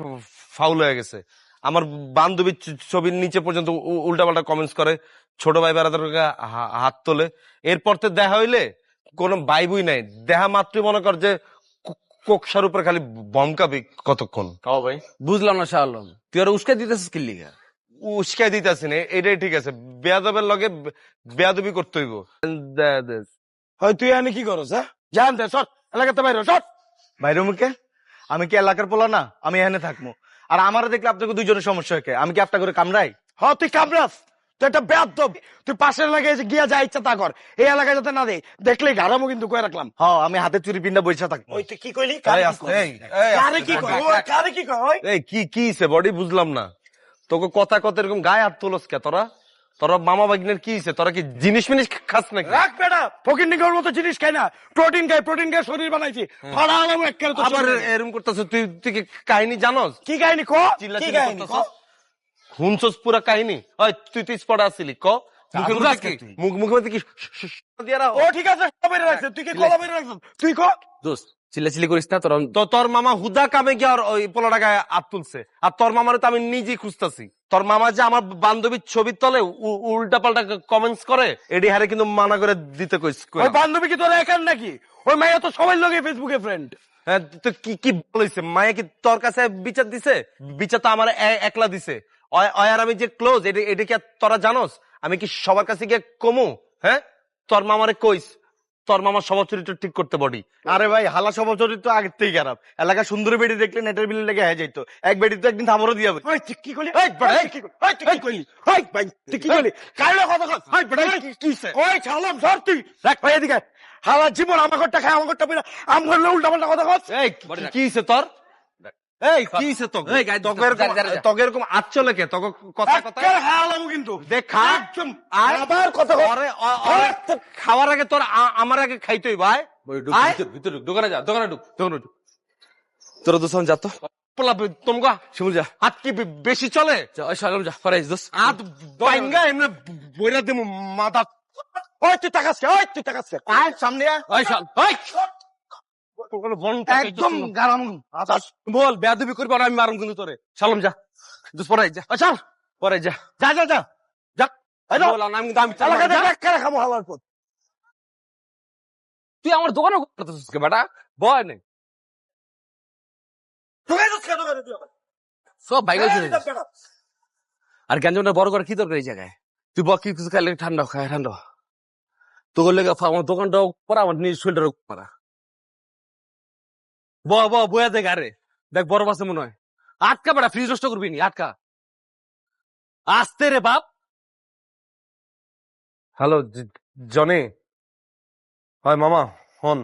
Speaker 1: ফাউল হয়ে গেছে। আমার বান্ধবীর ছবির নিচে পর্যন্ত উল্টাপাল্টা কমেন্টস করে, ছোট ভাই বেড়াদের গায়ে হাত তোলে। এরপর তো দেখা হইলে কোনো বাইবুই নাই, দেখা মাত্রই মনে কর যে কোকসার উপরে খালি বমকাবি কতক্ষণ।
Speaker 5: কাও ভাই,
Speaker 7: বুঝলাম না শাহ আলম, তুই আর উস্কে দিতেছিস কি লিগা?
Speaker 1: উস্কাই দিতেছি না, এটাই ঠিক আছে। বেয়াদবের লগে বেয়াদবি করতে হইব।
Speaker 5: হয় তুই এনে কি করস? হ্যাঁ, জান দে, সর এলাকাতে বাইরে, সর বাইরে। মুখে আমি কি এলাকার পোলা না? আমি এখানে থাকবো। আর আমারে দেখলে আপনাকে দুইজনের সমস্যা হয়। আমি কি আপনার করে কামড়াই? হ, তুই কামড়াস, তুই একটা বেয়াদব। তুই পাশের এলাকায় এসে গিয়া যা ইচ্ছা তা কর, এই এলাকায় যাতে না দেয়, দেখলেই ঘাড়ামো কিন্তু কয়ে রাখলাম।
Speaker 1: হ্যাঁ, আমি হাতে চুরি পিন্ডা বইসা থাকবো।
Speaker 5: ওই তুই কি কইলি?
Speaker 1: কারে
Speaker 5: কি কয়? ওই কারে কি কয়? ওই
Speaker 1: এই কি হইছে বডি, বুঝলাম না তোকে কথা এরকম গায়ে হাত তোলস কে তোরা? তোরা মামা ভাগ্নের কি হইছে? তোরা কি জিনিস মিনিস খাস নাকি?
Speaker 5: রাখ বেটা, ফকিন্নির মতো জিনিস খাই না, প্রোটিন খাই শরীর বানাইছি। ফাড়া আলাম একবারে তোর
Speaker 1: আবার
Speaker 5: শরীরে।
Speaker 1: এরকম করতেছ? তুই কি কাহিনী জানোস?
Speaker 5: কি কাহিনী ক?
Speaker 1: চিল্লাচিল্লি
Speaker 5: কি কাহিনী ক?
Speaker 1: করতেছস? শুনছস পুরা কাহিনী? হয় তুই স্পট আসিলি ক? মুখের মধ্যে কি মুখের মধ্যে কি দিয়া রাখো?
Speaker 5: ও ঠিক আছে, সব বের রাখছে, তুই কি কলা বের রাখছিস? তুই ক।
Speaker 7: দোস্ত চিল্লাচিল্লি করিস না তোর।
Speaker 1: তো তোর মামা হুদা কামে গিয়ে আর ওই পোলাটা গায়ে হাত তুলছে, আর তোর মামারে তো আমি নিজেই খুঁজতেছি। তোর মামা যে আমার বান্ধবীর ছবির তলে উল্টা পাল্টা কমেন্টস করে, এডি হারে কিন্তু মানা করে দিতে কইস।
Speaker 5: ওই বান্ধবী কি তোর একার নাকি? ওই মাইয়া তো সবাই লগে ফেসবুকে ফ্রেন্ড।
Speaker 1: হ্যাঁ, তো কি বলেছে মায়া? কি তোর কাছে বিচার দিছে? বিচার তো আমার একলা দিছে। আর আমি যে ক্লোজ, এটা কি তোরা জানোস? আমি কি সবার কাছে গিয়ে কমু? হ্যাঁ, তোর মামারে কইস তোর মামার স্বভাব চরিত্র ঠিক করতে বডি।
Speaker 13: আরে ভাই, হালা স্বভাব চরিত্র আগের থেকেই খারাপ। এলাকা সুন্দরী বেটি দেখলে নেটের বিল লেগে হয়ে যাইতো। এক বেটি তো একদিন থামরও দিয়া বলি।
Speaker 5: ওই তুই কি কইলি? ওই বেটা, তুই কি কইলি? ওই তুই কি কইলি? ওই ভাই তুই কি কইলি? কাইলো কথা কর। ওই বেটা কি হইছে? ওই ছালাম ধর তুই। রাখ ভাই এদিকে। হালা জীবন আমার ঘরটা খায়, আমার ঘরটা পিনা আম করলে উল্টা পাল্টা কথা কর।
Speaker 1: এই কি হইছে তোর? এই কি হইছে তোর? তোকে এরকম আজ চলে কে? তোকে কথা
Speaker 5: হালামু কিন্তু
Speaker 1: দেখা
Speaker 5: আবার কথা কর।
Speaker 1: খাওয়ার আগে তোর আমার আগে খাইতই ভাই।
Speaker 7: ভিতরে দোকানে যা, দোকানে ঢুক। তোর দোস্ত যা তো
Speaker 1: তোমরা
Speaker 7: শিমুল যা।
Speaker 1: হাত কি বেশি চলে?
Speaker 7: ওই সালাম যা, পরে দোস্ত।
Speaker 1: হাত বাইঙ্গা এমনি বইরা দেবো মাথা।
Speaker 5: ওই তুই তাকাস, ওই তুই তাকাস, আয় সামনে আয়।
Speaker 7: ওই শাল, ওই
Speaker 5: একদম গারাম
Speaker 7: বল বেয়াদবি করবি আর আমি মারুম কিন্তু তোরে। সালাম যা, দোস্ত পরে যা।
Speaker 5: চল
Speaker 7: পরে যা,
Speaker 5: যা যা যা যা।
Speaker 7: বল আর আমি
Speaker 5: এলাকায় খামো হালার পর।
Speaker 7: তুই আমার দোকানে করতেছিস কে বেটা? বয় নেই সব বাইরে আর গ্যাঞ্জামটা বড় করে কি দরকার এই জায়গায়? তুই বল কি কিছু খাইলে ঠান্ডা খায়, ঠান্ডা তো করলে আমার দোকানটাও পরা, আমার নিজের শরীরটাও পরা। বয়া দেখ, আরে দেখ বড় বাসে মনে হয়। আটকা বেটা, ফ্রিজ নষ্ট করবি নি, আটকা। আসতে রে বাপ।
Speaker 1: Hello Johnny. হয় মামা হন,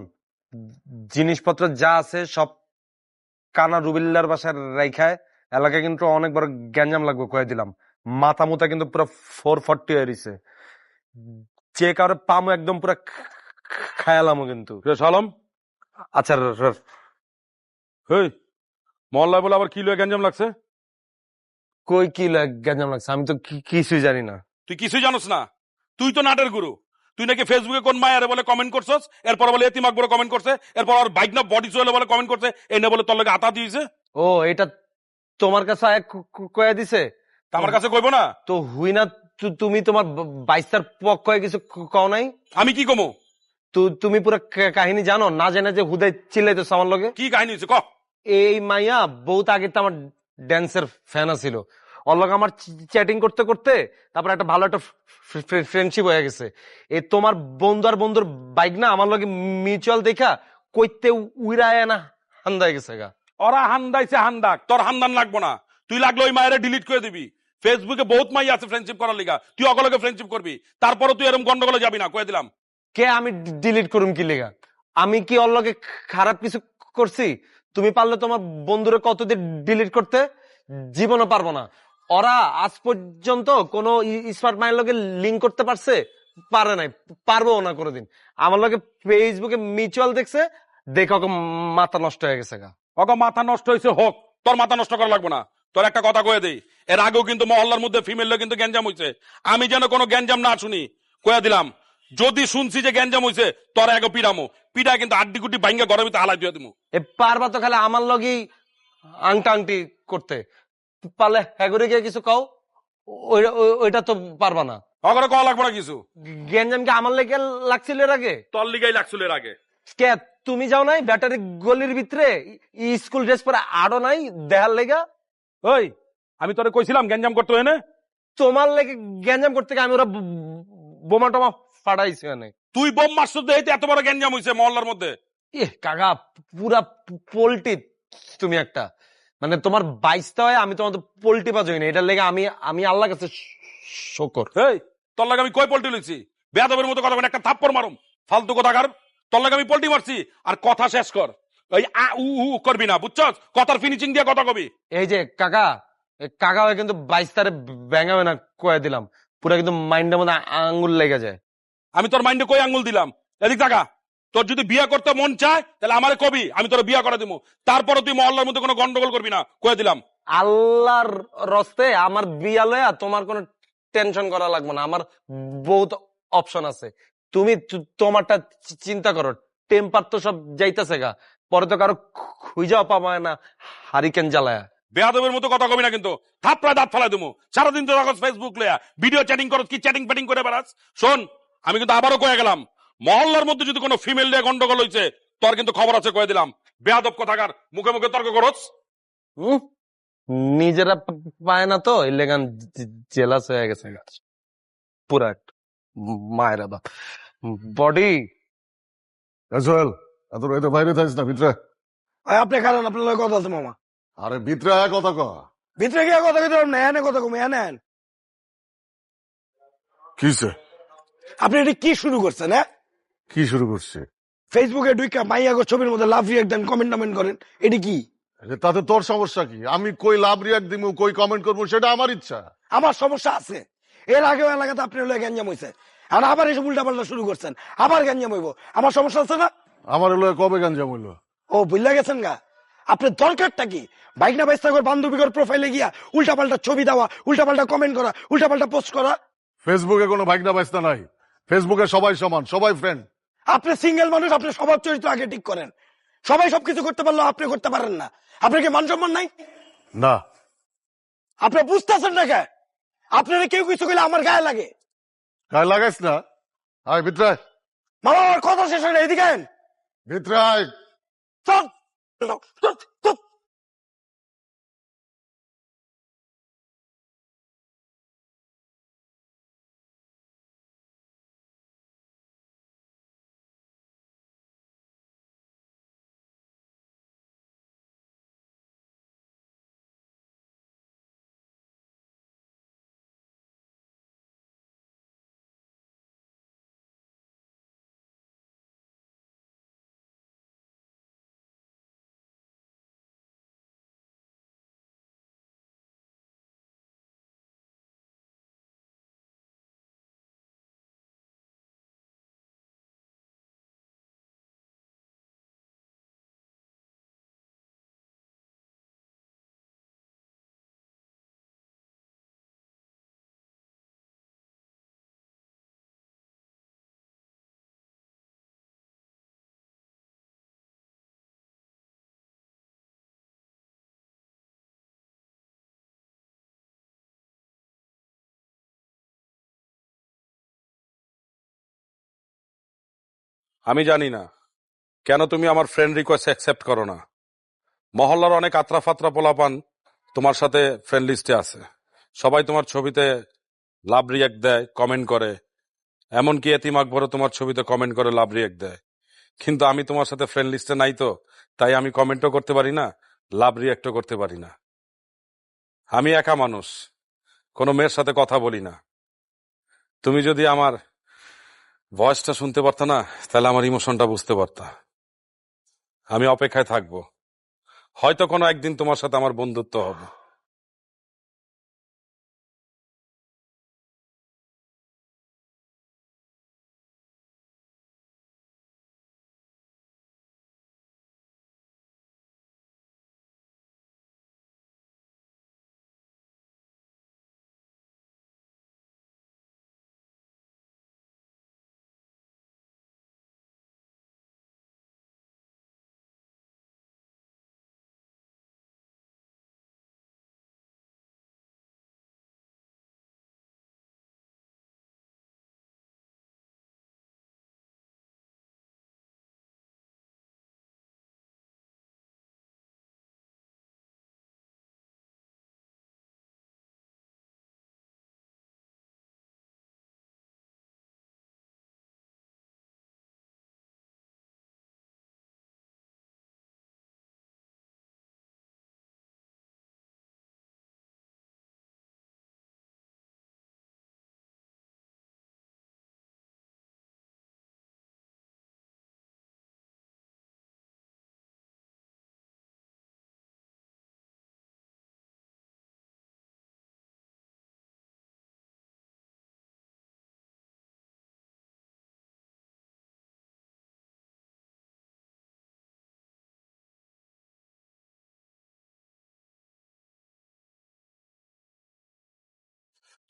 Speaker 1: জিনিসপত্র যা আছে সব কানা রুবিল্লার বাসায় রাইখায়। এলাকায় কিন্তু অনেক বড় গ্যাঞ্জাম লাগবে কয়ে দিলাম। মাথা মুথা কিন্তু পুরো 440 হয়ে রয়েছে। যে কারো পামো একদম পুরো খায়ালামো কিন্তু।
Speaker 8: সালাম।
Speaker 1: আচ্ছা
Speaker 8: হেই, মহল্লায় বলে আবার কি লয়ে গ্যাঞ্জাম লাগছে?
Speaker 1: কই কি গ্যাঞ্জাম লাগছে? আমি তো কিছুই জানি না।
Speaker 8: তুই কিছুই জানোস না? তুই তো নাটের গুরু। তুই নাকি ফেসবুকে কোন মায়ারে বলে কমেন্ট করছস, এরপর বলে এতিমাক বলে কমেন্ট করছে, এরপর আর বাইক না বডি চলে বলে কমেন্ট করছে, এই না বলে তোর লগে আতা দিয়েছে।
Speaker 1: ও এটা তোমার কাছে কয়ে দিছে?
Speaker 8: আমার কাছে কইবো না
Speaker 1: তো হুই না? তুমি তোমার বাইস্তার পক্ষ কিছু কও নাই?
Speaker 8: আমি কি কমো?
Speaker 1: তুমি পুরো কাহিনী জানো না? জেনে যে হুদাই চিল্লাইতেছ আমার লগে?
Speaker 8: কি কাহিনী হয়েছে ক?
Speaker 1: এই মাইয়া বহুত আগে তো আমার ড্যান্সের ফ্যান ছিল। ওর লগে আমার চ্যাটিং করতে করতে তারপর একটা ভালো একটা ফ্রেন্ডশিপ হয়ে গেছে। এই তোমার বন্ধু আর বন্ধুর বাইক না আমার লগে মিউচুয়াল দেখা কইতে উইরায় না হান্দায় গেছে গা।
Speaker 8: ওরা হান্দাইছে হান্দাক, তোর হান্দান লাগবো না। তুই লাগলো ওই মায়েরা ডিলিট করে দিবি। ফেসবুকে বহুত মাই আছে ফ্রেন্ডশিপ করার লিগা, তুই অগলকে ফ্রেন্ডশিপ করবি, তারপরও তুই এরকম গন্ডগোলে যাবি না, কয়ে দিলাম।
Speaker 1: কে আমি ডিলিট করুম কি লেগা? আমি কি ওর লগে খারাপ কিছু করছি? তুমি পারলে তোমার বন্ধুরে কতদিন ডিলিট করতে, জীবনও পারবো না। ওরা আজ পর্যন্ত কোন স্মার্ট মাইন্ড লগে লিঙ্ক করতে পারছে? পারে নাই, পারবো না কোনোদিন। আমার লগে ফেসবুকে মিউচুয়াল দেখছে, দেখো মাথা নষ্ট হয়ে গেছে গা।
Speaker 8: ওকে মাথা নষ্ট হয়েছে হোক, তোর মাথা নষ্ট করা লাগবো না। তোর একটা কথা কয়ে দেই, এর আগেও কিন্তু মহল্লার মধ্যে ফিমেল কিন্তু গ্যাঞ্জাম হয়েছে। আমি যেন কোনো গ্যাঞ্জাম না শুনি, কয়ে দিলাম। যদি শুনছি যে গ্যাঞ্জাম হয়েছে, তোর আগে পিড়ামো, পিড়া কিন্তু আড্ডি গুটি ভাঙ্গা ঘরের ভিতরে হালাই দিয়ে দিমু।
Speaker 1: এ পারবা তো খালি আমার লগেই আংটা আংটি করতে, পারলে হ্যাগরে গিয়ে কিছু কও, ওইটা তো পারবা না।
Speaker 8: ওখানে কওয়া লাগবো না কিছু।
Speaker 1: গ্যাঞ্জাম কি আমার লেগে লাগছিল এর আগে?
Speaker 8: তোর লিগাই লাগছিল এর আগে।
Speaker 1: কে তুমি যাও নাই ব্যাটারি গলির ভিতরে স্কুল ড্রেস পরে আড়ো নাই দেহার লেগা?
Speaker 8: ওই আমি তোরে কইছিলাম গ্যাঞ্জাম করতে হয় না?
Speaker 1: তোমার লেগে গ্যাঞ্জাম করতে গিয়ে আমি ওরা বোমা টোমা ফাটাইছি অনেক।
Speaker 8: তুই বোম মারছ দেখে এত বড় গ্যাঞ্জাম হয়েছে মহল্লার মধ্যে।
Speaker 1: কাকা পুরা পোল্টি তুমি একটা, মানে তোমার বাইশটা হয়, আমি তোমার পোল্টি বাজ হই না। এটার লেগে আমি আল্লাহর কাছে শকর।
Speaker 8: এই তোর লাগে আমি কই পল্টি লইছি? বেয়াদবের মতো কথা বলে একটা থাপ্পড় মারুম। ফালতু কথাকার। তোর লাগে আমি পল্টি মারছি আর কথা শেষ কর। ওই আ উ উ করবি না, বুঝছস? কথার ফিনিশিং দিয়ে কথা কবি।
Speaker 1: এই যে কাকা, কাকা হয়ে কিন্তু 22 তারে ব্যাঙাবে না কয়ে দিলাম, পুরো কিন্তু মাইন্ডের মধ্যে আঙ্গুল লেগে যায়।
Speaker 8: আমি তোর মাইন্ডে কই আঙ্গুল দিলাম? এদিক টাকা। তোর যদি বিয়ে করতে মন চায় তাহলে আমারে কবি, আমি তোর বিয়ে করে দিবো। তারপরে তুই মহল্লার মধ্যে কোনো গন্ডগোল করবি না, কয়ে দিলাম।
Speaker 1: আল্লাহর রস্তে আমার বিয়া লয়া তোমার কোনো টেনশন করা লাগবে না, আমার বহুত অপশন আছে। তুমি তোমারটা চিন্তা করো। টেম্পার তো সব যাইতেছে গা, পরে তো কারো খুঁজাও পাবা না হারিকেন জ্বালায়া।
Speaker 8: বেয়াদবের মতো কথা কবি না কিন্তু, থাপড়ায় দাঁত ফেলাই দেবো। সারাদিন তো রাখস ফেসবুক লয়া, ভিডিও চ্যাটিং করস, কি চ্যাটিং প্যাটিং করে বেড়াস। শোন, আমি কিন্তু আবারও কয়ে গেলাম, মহল্লার মধ্যে যদি কোনো ফিমেল নিয়ে গন্ডগোল হয়েছে তোর কিন্তু খবর আছে, কয়ে দিলাম। বেয়াদব কথাকার, মুখে মুখে তর্ক করস।
Speaker 1: নিজেরা পায় না তো এই লেগান জেলাস হয়ে গেছে পুরা একটা মায়েরা বাপ বডি।
Speaker 4: সোহেল, এত রাইতে বাইরে থাকিস না, ভিতরে।
Speaker 5: আপনি কারণ আপনার লগে কথা আছে মামা।
Speaker 4: আরে ভিতরে আয়, কথা কয়।
Speaker 5: ভিতরে গিয়ে কথা কইতে পারবেন না, এনে কথা কম, এনে
Speaker 4: কিসে?
Speaker 5: আপনি এটা কি শুরু করছেন? হ্যাঁ,
Speaker 4: কি শুরু করছে?
Speaker 5: ফেসবুকে ঢুইকা মাইয়াগো ছবির মধ্যে লাভ রিয়েক্ট দেন, কমেন্ট টমেন্ট করেন, এটি কি?
Speaker 4: তাতে তোর সমস্যা কি? আমি কই লাভ রিয়াক্ট দিমু, কই কমেন্ট করবো, সেটা আমার ইচ্ছা।
Speaker 5: আমার সমস্যা আছে। এর আগেও এলাকাতে আপনি হলো গ্যাঞ্জাম হয়েছে, আর আবার এসব উল্টা পাল্টা শুরু করছেন, আবার গ্যাঞ্জাম হইব। আমার সমস্যা আছে না?
Speaker 4: আমার এলো কবে গাঞ্জাম হইলো?
Speaker 5: ও বুঝলা গেছেন গা। আপনার দরকারটা কি? বাইক না বাইস্তা করে বান্ধবীর প্রোফাইলে গিয়া উল্টা পাল্টা ছবি দেওয়া, উল্টা পাল্টা কমেন্ট করা, উল্টা পাল্টা পোস্ট করা।
Speaker 4: ফেসবুকে কোনো ভাগনা বাইস্তা নাই। ফেসবুকে সবাই সমান, সবাই ফ্রেন্ড।
Speaker 5: আপনি সিঙ্গেল মানুষ, আপনি স্বভাব চরিত্র আগে ঠিক করেন। সবাই সবকিছু করতে পারলেও আপনি করতে পারেন না। আপনার কি মান সম্মান নাই?
Speaker 4: না।
Speaker 5: আপনি বুঝতেছেন না কে? আপনারা কেউ কিছু করলে আমার গায়ে লাগে।
Speaker 4: গায়ে লাগাইস না। আয় ভিতরে আয়।
Speaker 5: মামা, আমার কথা শেষ হয় না, এদিকে আইন।
Speaker 4: ভিতরে আয়।
Speaker 5: চল চল, চল।
Speaker 8: আমি জানি না কেন তুমি আমার ফ্রেন্ড রিকোয়েস্ট অ্যাকসেপ্ট করো না। মহল্লার অনেক আত্রা ফাত্রা পোলাপান তোমার সাথে ফ্রেন্ড লিস্টে আছে। সবাই তোমার ছবিতে লাভ রিয়াক্ট দেয়, কমেন্ট করে। এমনকি এতিম আকবরও তোমার ছবিতে কমেন্ট করে, লাভ রিয়াক্ট দেয়। কিন্তু আমি তোমার সাথে ফ্রেন্ড লিস্টে নাই তো, তাই আমি কমেন্টও করতে পারি না, লাভ রিয়াক্টও করতে পারি না। আমি একা মানুষ, কোনো মেয়ের সাথে কথা বলি না। তুমি যদি আমার ভয়েসটা শুনতে পারতা না, তাহলে আমার ইমোশনটা বুঝতে পারতা। আমি অপেক্ষায় থাকবো, হয়তো কোনো একদিন তোমার সাথে আমার বন্ধুত্ব হবে।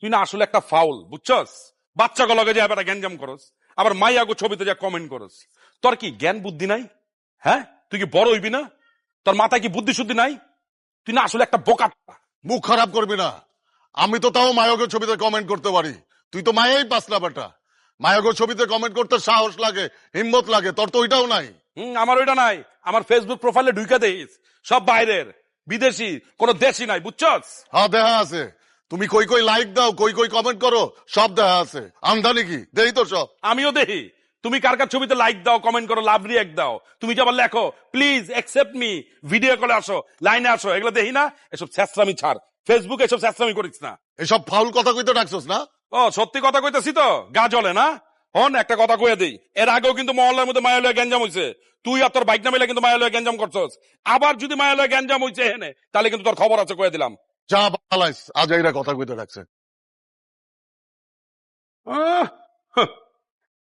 Speaker 8: তুই না আসলে একটা ফাউল, বুঝছস? বাচ্চা গলগে যে এবার গ্যাঞ্জাম করস, আবার মাইয়াগো ছবিতে যা কমেন্ট করস। তোর কি জ্ঞান বুদ্ধি নাই? হ্যাঁ, তুই কি বড় হইবি না? তোর মাথায় কি বুদ্ধি শুদ্ধি নাই? তুই না আসলে একটা বোকা।
Speaker 4: মুখ খারাপ করবি না। আমি তো তাও মায়াগের ছবিতে কমেন্ট করতে পারি, তুই তো মায়াই পাস না বেটা। মায়াগের ছবিতে কমেন্ট করতে সাহস লাগে, হিম্মত লাগে, তোর তো ওইটাও নাই।
Speaker 8: আমার ওইটা নাই। আমার ফেসবুক প্রোফাইলে ঢুকে দেখিস সব বাইরের, বিদেশি, কোন দেশি নাই, বুঝছস?
Speaker 4: হ্যাঁ দেখা আছে, তুমি কই কই লাইক দাও, কই কই কমেন্ট করো, সব দেখা আছে। আমদানি কি দেই তো সব।
Speaker 8: আমিও দেখি তুমি কার কার ছবিতে লাইক দাও, কমেন্ট করো, লাভ রিয়েক্ট দাও। তুমি যে আবার লেখো প্লিজ অ্যাকসেপ্ট মি, ভিডিও কলে আসো, লাইনে আসো, এগুলো দেখি না? এসব ছ্যাঁচড়ামি ছাড়, ফেসবুকে এসব ছ্যাঁচড়ামি করিস না।
Speaker 4: এসব ফাউল কথা কইতে ডাকছস না?
Speaker 8: ও সত্যি কথা কইতেছি তো, গা জ্বলে না? হন একটা কথা কয়ে দিই, এর আগেও কিন্তু মহল্লার মধ্যে মায়া লয়ে গ্যাঞ্জাম হইছে। তুই আর তোর বাইক না মিলে কিন্তু মায়া লয়ে গ্যাঞ্জাম করছস। আবার যদি মায়া লয়ে গ্যাঞ্জাম হইছে এখানে, তাহলে কিন্তু তোর খবর আছে, কয়ে দিলাম।
Speaker 4: যা বালাইস, আজ এরা কথা কইতে ডাকছে।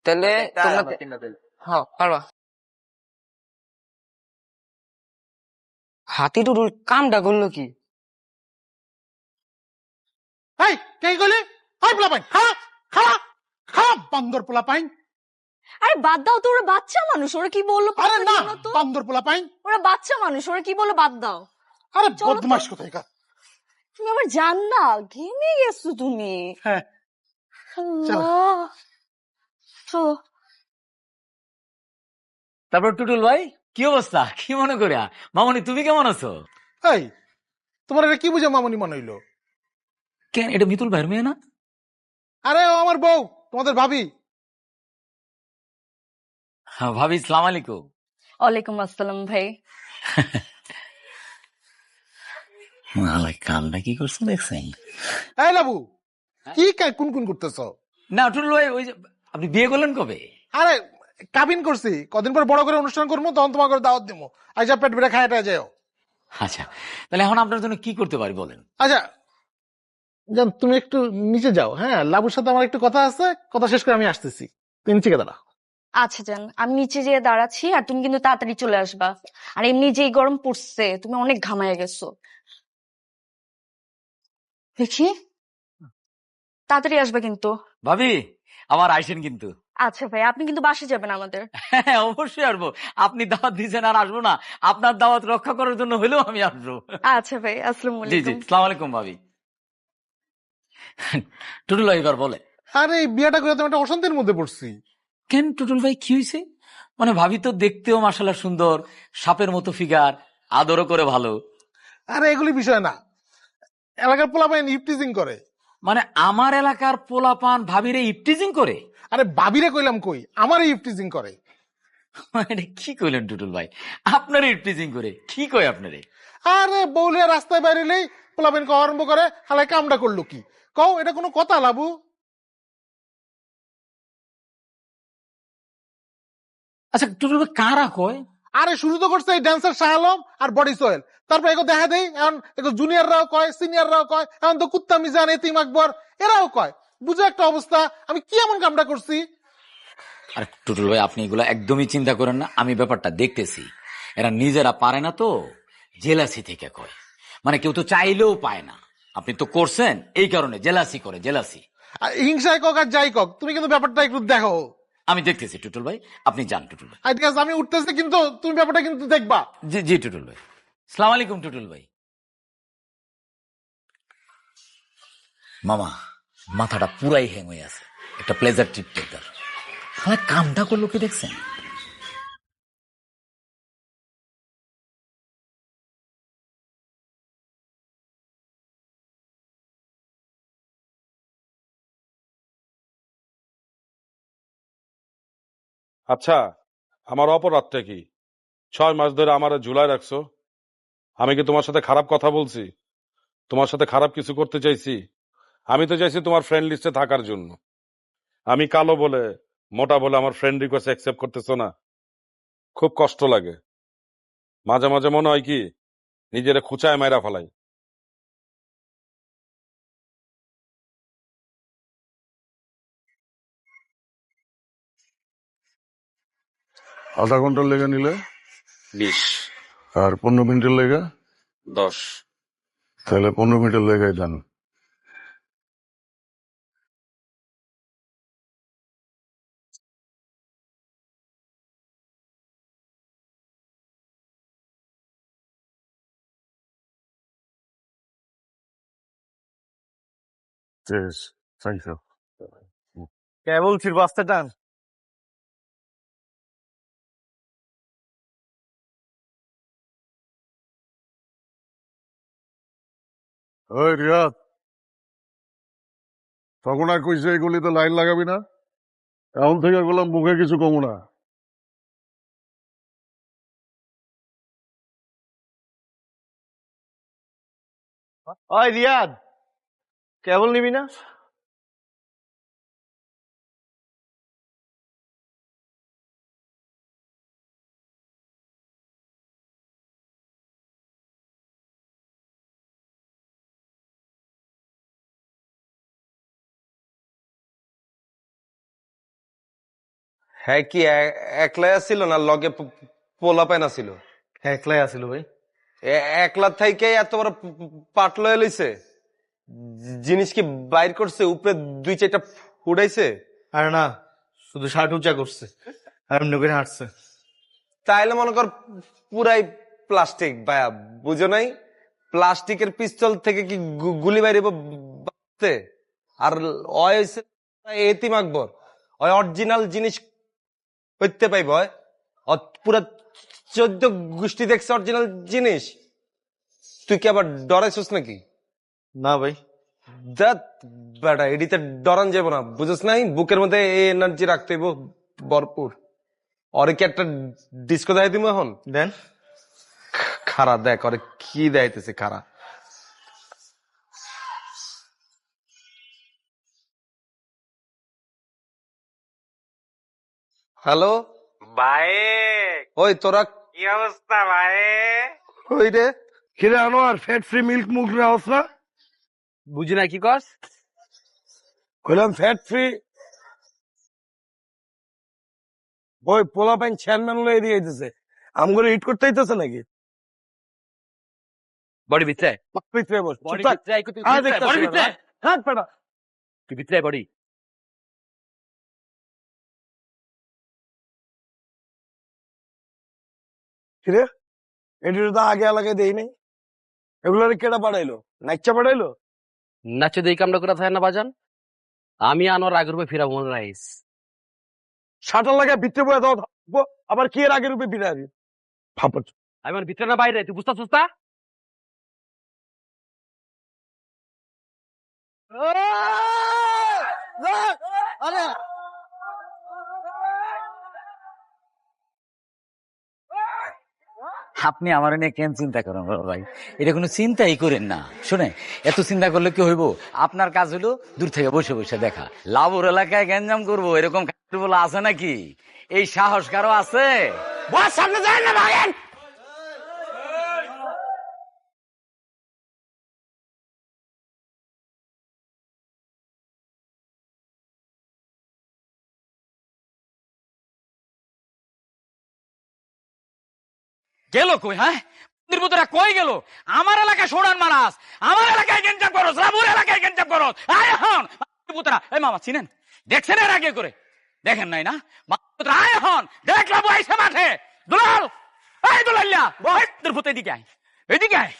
Speaker 3: তাহলে হ্যাঁ পারবা। হাতি টুটুল কামটা করলো কি?
Speaker 2: এই কে গলে? হাই পোলাপাইন, খাড়া খাড়া খাড়া, বান্দর পোলাপাইন।
Speaker 11: আরে বাদ দাও তো, ওরা বাচ্চা মানুষ, ওরা কি বললো?
Speaker 2: আরে না, বান্দর পোলাপাইন,
Speaker 11: ওরা বাচ্চা মানুষ, ওরা কি বললো? বাদ দাও।
Speaker 2: আরে বদমাশ কোথায় কা।
Speaker 11: তুমি আবার জান না, ঘেমে গেছো তুমি।
Speaker 2: হ্যাঁ
Speaker 11: আল্লাহ। চলো।
Speaker 10: তারপর টুটুল ভাই কি অবস্থা, কি মনে করিয়া? মামনি তুমি কেমন আছো?
Speaker 2: এই তোমার এটা কি বুঝে মামনি মনে হইলো?
Speaker 10: কেন, এটা মিতুল ভাইয়ের মেয়ে না?
Speaker 2: আরে ও আমার বউ, তোমাদের ভাবি।
Speaker 10: ভাবি সালাম আলাইকুম।
Speaker 11: ওয়ালাইকুম আসসালাম ভাই।
Speaker 10: কামটা কি করছো দেখছেন?
Speaker 2: এই লাবু, কি কোন কোন করতেছ?
Speaker 10: না টুটুল ভাই, ওই যে আপনি বিয়ে করলেন কবে?
Speaker 2: আরে কাবিন করছি, কদিন পর বড় করে অনুষ্ঠান করবো, তখন তোমার করে দাওয়াত দিবো। আচ্ছা পেট বেড়ে খাইটা যাও।
Speaker 10: আচ্ছা তাহলে এখন আপনার জন্য কি করতে পারি বলেন?
Speaker 2: আচ্ছা জান, তুমি একটু নিচে যাও। হ্যাঁ, লাবুর সাথে আমার একটু কথা আছে, কথা শেষ করে আমি আসতেছি। তুমি নিচে দাঁড়া।
Speaker 11: আচ্ছা যান, আমি নিচে যেয়ে দাঁড়াচ্ছি, আর তুমি কিন্তু তাড়াতাড়ি চলে আসবা। আর এমনি যেই গরম পড়ছে, তুমি অনেক ঘামায় গেছো। দেখি তাড়াতাড়ি আসবে কিন্তু।
Speaker 10: ভাবি আমার আইসেন কিন্তু।
Speaker 11: আচ্ছা ভাই, আপনি কিন্তু বাসে যাবেন আমাদের।
Speaker 10: হ্যাঁ অবশ্যই আসবো, আপনি দাওয়াত দিয়েছেন আর আসবো না? আপনার দাওয়াত রক্ষা করার জন্য হলেও আমি আসবো।
Speaker 11: আচ্ছা ভাই, আসসালামু
Speaker 10: জি জি,
Speaker 11: আলাইকুম।
Speaker 10: সালাম আলাইকুম ভাবি। টুটুল ভাই এবার বলে।
Speaker 2: আরে এই বিয়েটা করে তো একটা অশান্তির মধ্যে পড়ছি।
Speaker 10: কেন টুটুল ভাই কি হয়েছে? মানে ভাবি তো দেখতেও মাশাআল্লাহ সুন্দর, সাপের মতো ফিগার, আদরও করে ভালো।
Speaker 2: আরে এগুলি বিষয় না, এলাকার পোলাপাইন ইফটিজিং করে।
Speaker 10: মানে আমার এলাকার পোলাপান ভাবিরে ইফটিজিং করে?
Speaker 2: আরে বাবিরে কইলাম কই, আমারই ইফটিজিং করে।
Speaker 10: এটা কি কইলেন টুটুল ভাই? আপনার ইফটিজিং করে? কি কয় আপনারে?
Speaker 2: আরে বউলিয়া রাস্তায় বাইরেলেই পোলাপাইন কওয়া আরম্ভ করে, হালাই কামটা করলো কি? কও এটা কোনো কথা লাবু?
Speaker 10: আচ্ছা টুটুল ভাই কারা কয়?
Speaker 2: আরে শুরু তো করছে এই ড্যান্সার শাহ আলম আর বডি সোয়েল, তারপর এগো দেখা দেই এখন এগো জুনিয়ররাও কয়, সিনিয়ররাও কয়, এখন তো কুত্তা মিজান, এতিম আকবর এরাও কয়। বুঝো একটা অবস্থা, আমি কি এমন কামটা করছি?
Speaker 10: আরে টুটুল ভাই আপনি এগুলো একদমই চিন্তা করেন না, আমি ব্যাপারটা দেখতেছি। এরা নিজেরা পারে না তো জেলাসি থেকে কয়, মানে কেউ তো চাইলেও পায় না। আপনি তো করছেন এই কারণে জেলাসি করে, জেলাসি।
Speaker 2: আর হিংসায় কক আর যাই কক, তুমি কিন্তু ব্যাপারটা একটু দেখো।
Speaker 10: আমি দেখতেছি টুটুল ভাই, আপনি যান টুটুল ভাই।
Speaker 2: ঠিক আছে আমি উঠতেছি, কিন্তু তুমি ব্যাপারটা কিন্তু দেখবা।
Speaker 10: জি জি টুটুল ভাই, সালাম আলাইকুম টুটুল ভাই। মামা মাথাটা পুরাই হ্যাং হয়ে আছে, একটা প্লেজার ট্রিপ দরকার। হ্যাঁ কামটা করলো কি দেখছেন?
Speaker 8: আচ্ছা আমার অপরাধটা কি? 6 মাস ধরে আমার ঝুলায় রাখছো। আমি কি তোমার সাথে খারাপ কথা বলছি? তোমার সাথে খারাপ কিছু করতে চাইছি? আমি তো চাইছি তোমার ফ্রেন্ড লিস্টে থাকার জন্য। আমি কালো বলে, মোটা বলে আমার ফ্রেন্ড রিকোয়েস্ট অ্যাকসেপ্ট করতেছো না, খুব কষ্ট লাগে। মাঝে মাঝে মনে হয় কি নিজের খুচায় মাইরা ফেলাই।
Speaker 4: আধা ঘন্টার লেগে নিলে
Speaker 8: 20
Speaker 4: আর 15 মিনিটের লেগে
Speaker 8: 10।
Speaker 4: তাহলে 15 মিনিটের লেগে দেন। Thank you.
Speaker 13: কেবল ছিল বাসটা টান।
Speaker 4: ওই রিয়াদ, তখন আর কইছে এই গলিতে লাইন লাগাবি না, এখন থেকে বললাম মুখে কিছু কমু না।
Speaker 13: ওই রিয়াদ, কেবল নিবি না?
Speaker 1: হ্যাঁ কি একলাই আসছিল না লগে পোলা পায়না ছিল?
Speaker 13: একলাই আসিল ভাই।
Speaker 1: একলা থেকে এত বড় পাট লয়ে লইছে, জিনিস কি বাইর করছে, উপরে 2-4টা ফুটাইছে?
Speaker 13: আরে না, শুধু শার্ট উঁচা করছে আর এমনি করে হাঁটছে।
Speaker 1: তাইলে মনে কর পুরাই প্লাস্টিক ভাইয়া, বুঝো নাই? প্লাস্টিকের পিস্তল থেকে কি গুলি বাইরে বাঁচতে? আর এতিম আকবর অরিজিনাল জিনিস হইতে পাইব? পুরা 14 গোষ্ঠী দেখছে অরিজিনাল জিনিস, তুই কি আবার ডরাইছিস নাকি?
Speaker 13: না ভাই,
Speaker 1: বেটা এডিতে ডরান যাবো না, বুঝছ নাই? বুকের মধ্যে এনার্জি রাখতে হইব ভরপুর। অরে কি একটা ডিস্কো দেখাই দিব এখন?
Speaker 13: দেন।
Speaker 1: খারা দেখ অরে কি দেখাইতেছে খারা। হ্যালো
Speaker 5: ভাই,
Speaker 1: ওই তোরা
Speaker 5: কি অবস্থা ভাই?
Speaker 1: ওই রে
Speaker 5: কিরে আনোয়ার, ফ্যাট ফ্রি মিল্ক মুখ রাওস না?
Speaker 7: বুঝি না কি কস?
Speaker 5: কইলাম ফ্যাট ফ্রি ওই পোলা পাইন চেয়ারম্যান লয়ে দিয়ে দিতেছে, আমগুলো হিট করতে হইতেছে নাকি?
Speaker 7: বডি ভিতরে
Speaker 5: ভিতরে বস,
Speaker 7: বডি
Speaker 5: চুপ থাক।
Speaker 7: ভিতরে
Speaker 5: আর দেখতাছি
Speaker 7: বডি
Speaker 5: না,
Speaker 7: ভিতরে
Speaker 5: হাত পেটা।
Speaker 7: তুই ভিতরে বডি।
Speaker 5: কিরে এটির তো আগে এলাকায় দেই নাই, এগুলো কেটা পাঠাইলো? নাইচা পাঠাইলো?
Speaker 7: নাচে দেই কামড়া করে থাকে না বাজান। আমি আনোয়ার আগের রূপে ফিরাবো মনে রাইস।
Speaker 5: শাটার লাগে ভিতরে বয়ে দাও, আবার কি এর আগের রূপে বিরাবি? ফাপড়।
Speaker 7: আমি মানে ভিতরে না বাইরে, তুই বুঝতে না?
Speaker 10: আপনি আমার নিয়ে কেন চিন্তা করেন বড় ভাই? এটা কোনো চিন্তাই করেন না। শুনে, এত চিন্তা করলে কি হইব? আপনার কাজ হলো দূর থেকে বসে বসে দেখা। লাভর এলাকায় গ্যাঞ্জাম করবো এরকম বলা আছে নাকি? এই সাহস কারো আছে?
Speaker 5: বস সামনে যায় না ভাগেন।
Speaker 10: গেল কই? হ্যাঁ, নির্বুতরা কই গেল? আমার এলাকায় সোড়ান মারাস, আমার এলাকায় গেঞ্জাম করস, লাভুর এলাকায় গেঞ্জাম করস। আয় এখন নির্বুতরা, এই মামা চিনেন? দেখছেন এর আগে করে? দেখেন নাই না? আয় এখন দেখ, লাভু আইসে মাঠে। দুলাল, এই দুলাল্লা, নির্বুত এদিকে আয়, এদিকে আয়।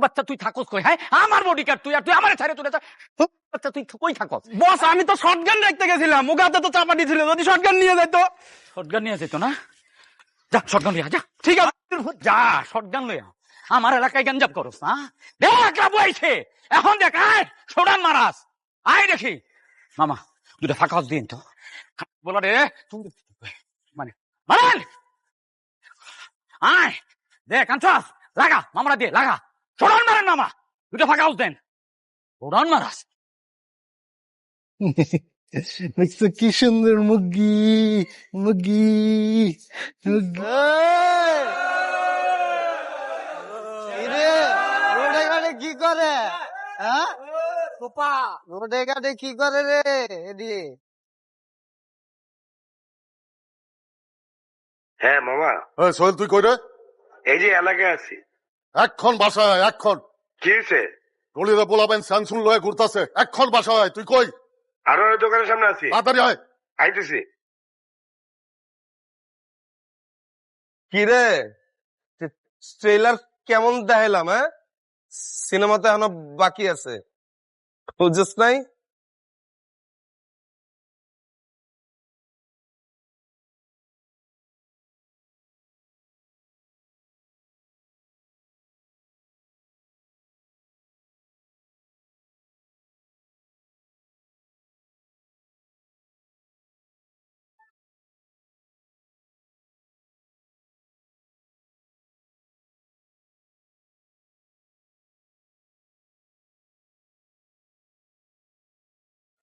Speaker 10: বাচ্চা তুই থাকস কই? হ্যাঁ, আমার বডি কার্ড তুই, আর তুই আমার ছাড়ে তুলে বাচ্চা তুই কই থাকস?
Speaker 13: বস আমি তো শটগান রাখতে গেছিলাম, ওকে হাতে তো চাপা দিয়েছিল, যদি শটগান নিয়ে যেত।
Speaker 10: শটগান নিয়ে যেত না? যা শটগান লইয়া যা। ঠিক আছে, যা শটগান লইয়া। আমার এলাকায় গঞ্জাম করস না? দেখ লাভু আইছে, এখন দেখ। আয় সোডান মারাস, আয় দেখি। মামা দুটা ফাঁকা দিন তো বলা রে, মানে মারেন। আয় দেখ আনছাস, লাগা মামরা দিয়ে লাগা। সোডান মারেন মামা, দুটা ফাঁকা দেন। সোডান মারাস।
Speaker 2: দেখছো কি সুন্দর মুগি মুগি মুগি।
Speaker 13: রোডে ঘাটে কি করে? হ্যাঁ রোডে ঘাটে কি করে রে? এদিকে
Speaker 5: হ্যাঁ মামা।
Speaker 4: সোহেল তুই কই রে?
Speaker 5: এই যে এলাকায় আছি।
Speaker 4: এক্ষণ বাসায় আয়, এক্ষণ।
Speaker 5: কি হয়েছে?
Speaker 4: গলিতে পোলাবেন স্যামসুং লয়ে ঘুরতাছে, এক্ষণ বাসায় আয়। তুই কই?
Speaker 5: আরো দোকানের সামনে আছি,
Speaker 4: তাড়াতাড়ি আয়।
Speaker 5: আইতেছি।
Speaker 1: কি রে ট্রেলার কেমন দেখাইলাম? হ্যাঁ, সিনেমাতে এখনো বাকি আছে, বুঝছ নাই?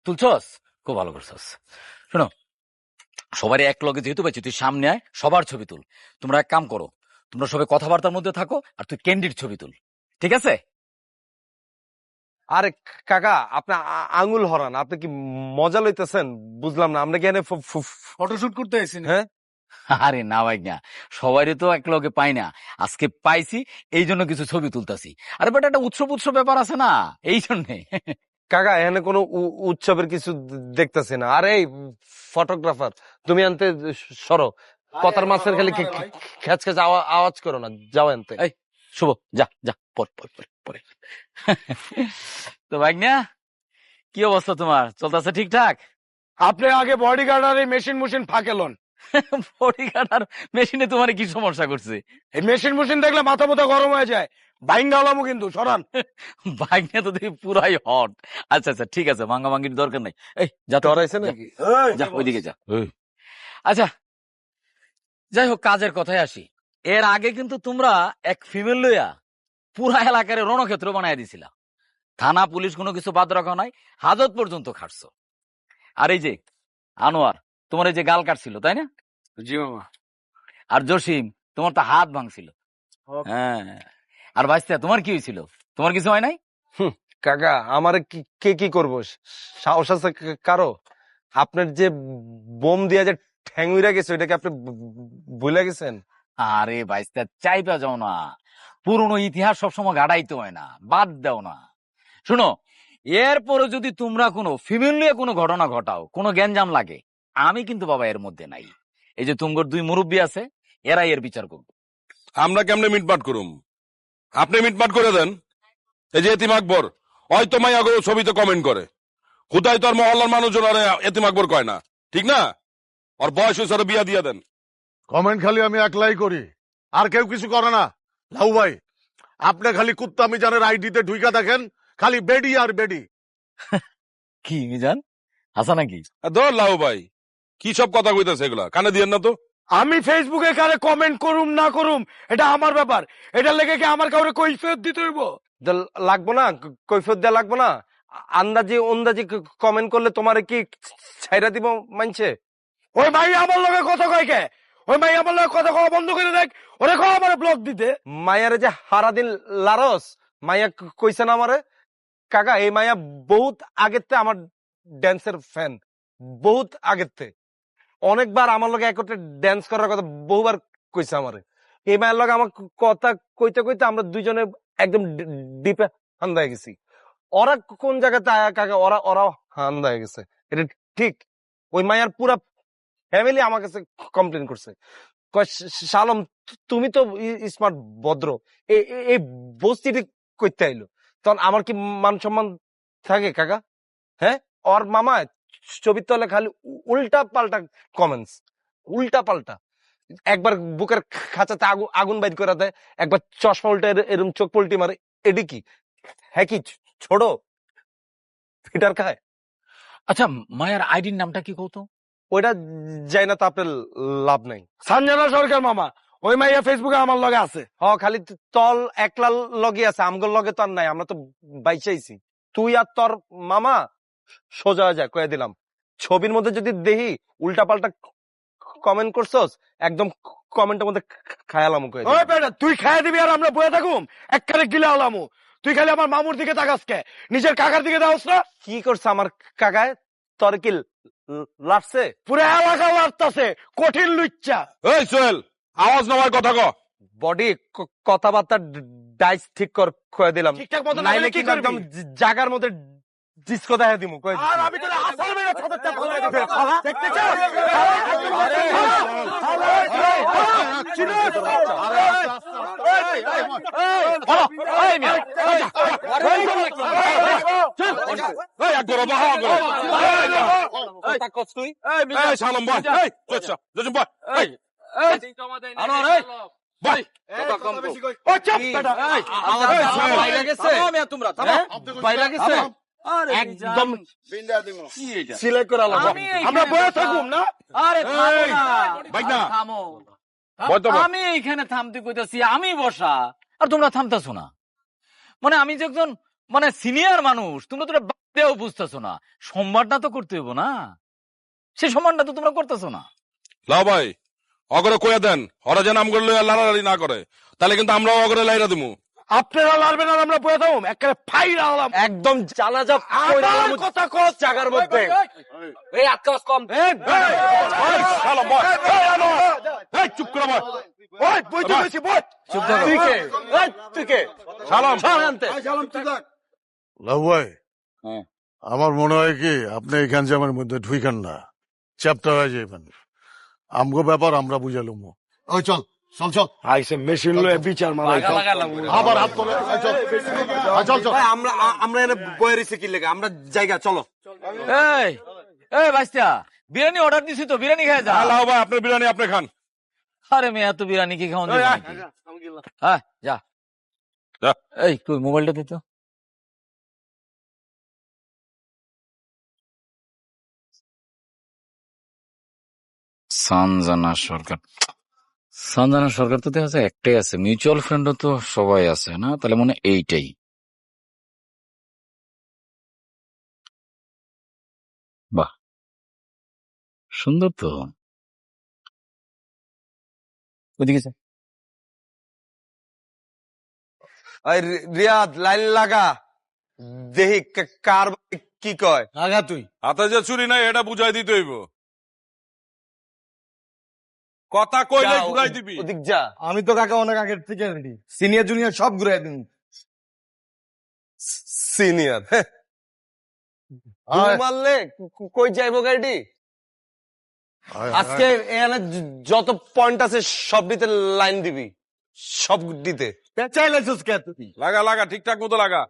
Speaker 10: তুলছস, খুব ভালো করছস। শোনো, সবারই এক লগে যেহেতু পাচ্ছি, তুই সামনে আয়, সবার ছবি তুল। তোমরা এক কাম করো, তোমরা সবাই কথাবার্তার মধ্যে থাকো, আর তুই ক্যান্ডির ছবি তুল, ঠিক আছে?
Speaker 1: আরে কাকা, আপনি আঙুল হরান, আপনি কি মজা লইতেছেন? বুঝলাম না, আমরা কি এখানে
Speaker 12: ফটোশুট করতে আইছি না?
Speaker 1: হ্যাঁ,
Speaker 10: আরে না ভাই না, সবারই তো এক লগে পাই না, আজকে পাইছি এই জন্য কিছু ছবি তুলতাছি। আরে বাট একটা উৎসব ব্যাপার আছে না, এই জন্যে।
Speaker 1: কাকা এখানে কোনো উৎসবের কিছু দেখতেছি না। আরে ফটোগ্রাফার, তুমি আনতে সরো, কথার মাছের খালি খেচ খেচ আওয়াজ করো না, যাও আনতে।
Speaker 10: এই শুভ, যা যা, পরে। তো ভাই না, কি অবস্থা তোমার, চলতেছে ঠিকঠাক?
Speaker 5: আপনি আগে বডিগার্ড আর এই মেশিন ফাঁকে লন।
Speaker 10: বডিগার্ড আর মেশিনে তোমার কি সমস্যা করছে?
Speaker 5: এই মেশিন দেখলে মাথা গরম হয়ে যায়, বাইঙ্গা হলামও কিন্তু সরান।
Speaker 10: ভাগ্নে তো দেখি পুরাই হট। আচ্ছা ঠিক আছে, ভাঙ্গাভাঙ্গির দরকার নাই। এই যা,
Speaker 1: ডরাইছে নাকি?
Speaker 10: যা ওইদিকে যা। আচ্ছা যাই হোক, কাজের কথায় আসি। এর আগে কিন্তু তোমরা এক ফিমেল লইয়া পুরা এলাকার রণক্ষেত্র বানাই দিছিলা। থানা পুলিশ কোনো কিছু বাদ রাখা নাই, হাজত পর্যন্ত খাটছো। আর এই যে আনোয়ার, তোমার এই যে গাল কাটছিল, তাই না?
Speaker 7: জি মামা।
Speaker 10: আর জসিম, তোমার তো হাত ভাঙছিল। হ্যাঁ, আর ভাইস্তা, তোমার কি হয়েছিল? তোমার কিছু হয় নাই?
Speaker 1: কাকা আমারে কে কি করবো, সাহস আছে কারো? আপনার যে বোম দিয়া যে ঠ্যাঙ্গুইরা গেছে, ওইটাকে আপনি ভুলে গেছেন?
Speaker 10: আরে ভাইস্তা, চাইপা যাও না, পুরনো ইতিহাস সবসময় গাড়াইতে হয় না, বাদ দাও না। শুনো, এরপরে যদি তোমরা কোনো ফিমেল নিয়ে কোনো ঘটনা ঘটাও, কোনো গ্যাঞ্জাম লাগে, আমি কিন্তু বাবা এর মধ্যে নাই। এই যে তুমগর দুই মুরব্বী আছে, এরাই এর বিচার করবো।
Speaker 8: আমরা কেমনে মিটমাট করুম? আপনি মিটমাট করে দেন। এই যে এতিম আকবর, হয়তো মাইয়া গো ছবিতে কমেন্ট করে, খুদাই তোর মহল্লার মানুষজন আরে এতিম আকবর কয় না, ঠিক না? আর বয়স হয়েছে, বিয়া দিয়া দেন।
Speaker 4: কমেন্ট খালি আমি একলাই করি, আর কেউ কিছু করে না। লাউ ভাই, আপনি খালি কুত্তা মিজানের আইডিতে ঢুইকা দেখেন, খালি বেডি আর বেডি।
Speaker 10: কি মিজান, আসা নাকি?
Speaker 8: ধর লাউ ভাই, কি সব কথা কইতেছে এগুলা, কানে দিয়েন না তো।
Speaker 5: আমি ফেসবুকে কারে কমেন্ট করুম না করুম এটা আমার ব্যাপার, এটা লেগে কি আমার কাউরে কৈফিয়ত দিতে হইব?
Speaker 1: লাগবো না, কৈফিয়ত দেয়া লাগবো না। আন্দাজি কমেন্ট করলে তোমারে কি ছাইরা দিব মানছে?
Speaker 5: ওই ভাই আমার লগে কথা কয় কে? ওই ভাই আমার লগে কথা কওয়া বন্ধ করে দেখ, ওরে কও আমারে ব্লক দিতে।
Speaker 1: মায়ারে যে হারাদিন লারস, মায়া কইছে না আমারে? কাকা, এই মায়া বহুত আগের থেকে আমার ড্যান্সের ফ্যান, বহুত আগের থেকে। অনেকবার আমার লগে একত্রে ড্যান্স করার কথা বহুবার কইছে আমারে। এই মায়ের লগে আমার কথা কইতে কইতে আমরা দুইজনে একদম ডিপে হান্দায় গেছি। ওরা কোন জায়গাতে আয়া কাকা, ওরাও হান্দায় গেছে, এটা ঠিক। ওই মায়ার পুরা ফ্যামিলি আমার কাছে কমপ্লেন করছে, কয় শালম তুমি তো স্মার্ট ভদ্র, এই বস্তিটি করতে আইলো, তখন আমার কি মান সম্মান থাকে কাকা? হ্যাঁ, ওর মামা ছবির তলে খালি উল্টা পাল্টা কমেন্টস, উল্টা পাল্টা। একবার বুকের খাঁচাতে আগুন বাইর করে দেয়, একবার চশমা উল্টা এরকম চোখ পল্টি মারে। এটি কি, হ্যাঁ কি ছোট ফিটার খায়?
Speaker 10: আচ্ছা, মায়ের আইডির নামটা কি কৌতো?
Speaker 1: ওইটা যাই না তো আপনার লাভ নাই।
Speaker 5: সঞ্জনা সরকার মামা, ওই মাইয়া ফেসবুকে আমার লগে আছে।
Speaker 1: খালি তল একলা লগে আছে, আমগর লগে তো আর নাই, আমরা তো বাইচাইছি। তুই আর তোর মামা সোজা যায় কয়ে দিলাম। ছবির মধ্যে যদি দেখি উল্টা পাল্টা কমেন্ট করছস, একদম কমেন্টের মধ্যে খায়ালাম কয়ে দিলাম।
Speaker 5: ওই বেটা, তুই খাইয়া দিবি আর আমরা বয়ে থাকুম? একবারে গিলা হলামু। তুই খালি আমার মামুর দিকে তাকাস কে, নিজের কাকার দিকে দাওস না?
Speaker 1: কি করছে আমার কাকায়? তোর কি লাগছে?
Speaker 5: পুরো এলাকা লাগতাছে, কঠিন লুচ্চা।
Speaker 8: এই সোহেল, আওয়াজ নামার কথা ক।
Speaker 1: বডি কথাবার্তা ডাইস ঠিক কয়ে দিলাম,
Speaker 5: ঠিকঠাক মতো না
Speaker 1: নাইলে
Speaker 5: হলে কি
Speaker 1: কিন্তু একদম
Speaker 5: করবি?
Speaker 1: জায়গার মধ্যে ডিস্কো দেখা দিমু কয়ে
Speaker 5: আর আমি তোরে আসল মেরে ছাদরটা ফলাই দেব। দেখতে চাস?
Speaker 7: একদম
Speaker 5: সিলেক্ট করে আলাদা। আমরা বয়ে থাকুম না।
Speaker 10: আরে থামো না।
Speaker 8: ভাই না।
Speaker 10: থামো।
Speaker 8: বলতো বল।
Speaker 10: আমি এইখানে থামতে কইতাছি, আমি বসা আর তোমরা থামতাছো না। মানে আমি যে একজন মানে সিনিয়র মানুষ, তোমরা তোরা বাদেও বুঝতেছো না। সম্মানটা তো করতে হইব না, সে সম্মানটা তো তোমরা করতেছো না।
Speaker 8: লাও ভাই অগরে কইয়া দেন, ওরা যেন আম করলে লাড়ালাড়ি না করে, তাহলে কিন্তু আমরাও অগরে লাইরা দিমু।
Speaker 5: আপনারা লড়বেন আর আমরা বয়ে থাকুম, একেবারে ফাইর আলাম।
Speaker 1: একদম জানাজা
Speaker 5: আমার কথা কস
Speaker 1: জায়গার মধ্যে
Speaker 7: এই আটকাস কম।
Speaker 8: চুপ করে বল।
Speaker 5: ওই বইতে বসি বই।
Speaker 10: চুপ থাকো।
Speaker 1: তুই কে
Speaker 8: সালাম
Speaker 4: লাউ ভাই,
Speaker 10: হ্যাঁ।
Speaker 4: আমার মনে হয় কি আপনি এখান জামের মধ্যে ঢুইখান না, চ্যাপ্টার হয়ে যাবেন। আমগো ব্যাপার আমরা বুঝালুম। ওই চল চল চল,
Speaker 5: আইসে মেশিন লয়ে বিচার মারাই।
Speaker 4: আবার হাত তোলে। চল চল চল।
Speaker 1: আমরা এনে বয়ে রেছি কি লেগে, আমরা জায়গা চলো।
Speaker 10: এই এই বাইস্তা, বিরিয়ানি অর্ডার দিছি তো, বিরিয়ানি খেয়ে যা।
Speaker 8: লাও ভাই আপনার বিরিয়ানি আপনি খান।
Speaker 10: আরে মেয়ে এত বিরিয়ানি কি খাওয়ান দিবে নাকি? হ্যাঁ যা।
Speaker 8: যা।
Speaker 10: এই তুই মোবাইলটা দে তো। সঞ্জনা সরকার, সঞ্জনা সরকার তো দেখা যায় একটাই আছে, মিউচুয়াল ফ্রেন্ডও তো সবাই আছে না, তাহলে মনে হয় এইটাই। বাহ সুন্দর তো। ওদিকে যা।
Speaker 1: রিয়াদ লাইন লাগা, দেখি কার কি কয়।
Speaker 5: আগা তুই
Speaker 8: হাতে যে চুরি নাই এটা বুঝাই দিতে হইব। কথা কইলে ঘুরাই দিবি।
Speaker 1: ওদিক যা।
Speaker 5: আমি তো কাকা অনেক আগের থেকে রেডি, সিনিয়র জুনিয়র সব ঘুরে দিন।
Speaker 1: সিনিয়র মারলে কই যাইবো গাড়ি। আজকে এখানে যত পয়েন্ট আছে সব দিতে লাইন দিবি, সব দিতে।
Speaker 5: চাইলেছিস কে তুই?
Speaker 8: লাগা লাগা ঠিকঠাক মতো লাগা।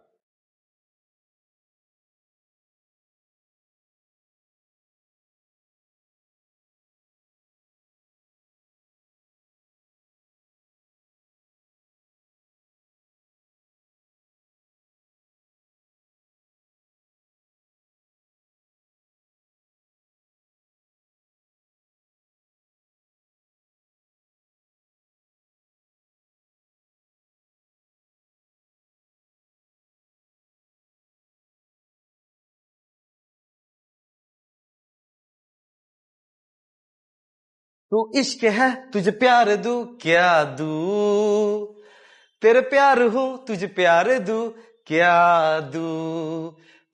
Speaker 1: तू इश्क है तुझे प्यार दू क्या दू, तेरे प्यार हूँ तुझे प्यार दू क्या दू,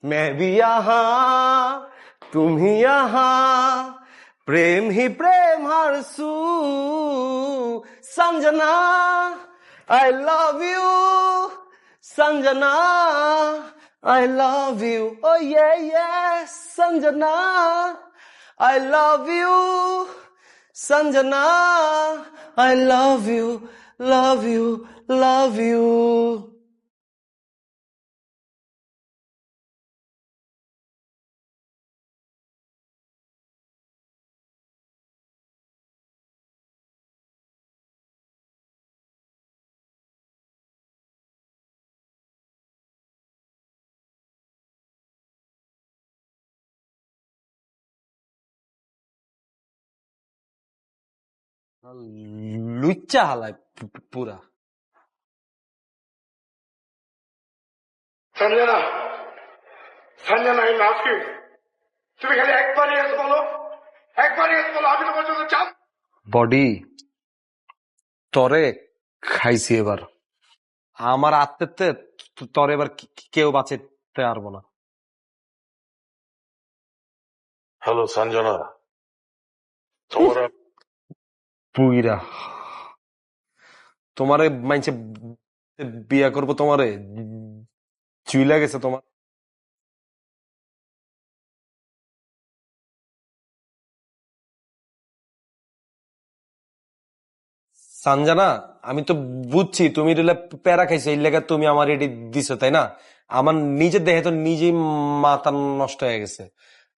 Speaker 1: मैं भी यहाँ तुम ही यहाँ, प्रेम ही प्रेम हर सू। Sanjana I love you, Sanjana I love you, ओ ये Sanjana I love you, Sanjana, I love you, love you, love you. লুচ্চা হালায় পুরা।
Speaker 5: সঞ্জনা, সঞ্জনা এই লাভ কি? তুমি খালি একবারই এসে বলো, একবারই এসে বলো, আমি তোমার জন্য চাপ।
Speaker 1: বডি তরে খাইছি এবার, আমার আত্মেতে তরে এবার কেউ বাঁচাতে পারবো না।
Speaker 4: হ্যালো সঞ্জনা, তোমার
Speaker 1: পুইরা তোমারে মাইনছে বিয়া করবো, তোমারে চুইলা গেছে তোমার। সানজানা, আমি তো বুঝছি তুমি এটা প্যারা খাইছো, এই লেগে তুমি আমার এটি দিছো, তাই না? আমার নিজের দেহে তো নিজেই মাথা নষ্ট হয়ে গেছে।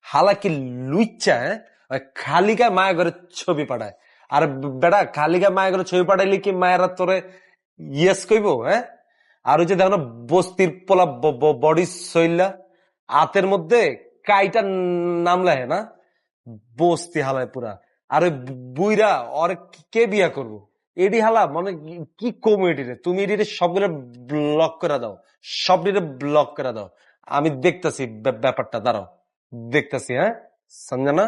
Speaker 1: হালা কি লুচ্চা, হ্যাঁ? ওই খালি গায়ে মায়া ঘরে ছবি পাঠায়। আর বেটা খালি গায়ে মায়া ঘরে ছবি পাঠাইলে কি মায়েরা তোরে ইয়েস কইব, হ্যাঁ? আর ওই যে দেখো না বস্তির পোলা বডি সইলা হাতের মধ্যে কাইটা নামলা, হ্যাঁ না? বস্তি হালায় পুরা। আর ওই বুইরা ওর কে বিয়া করবো? এডি হালা মানে কি কমেডি রে, তুমি এডি সবগুলো ব্লক করে দাও, সবটিরে ব্লক করে দাও। আমি দেখতেছি ব্যাপারটা, দাঁড়াও দেখতেছি। হ্যাঁ সঞ্জনা,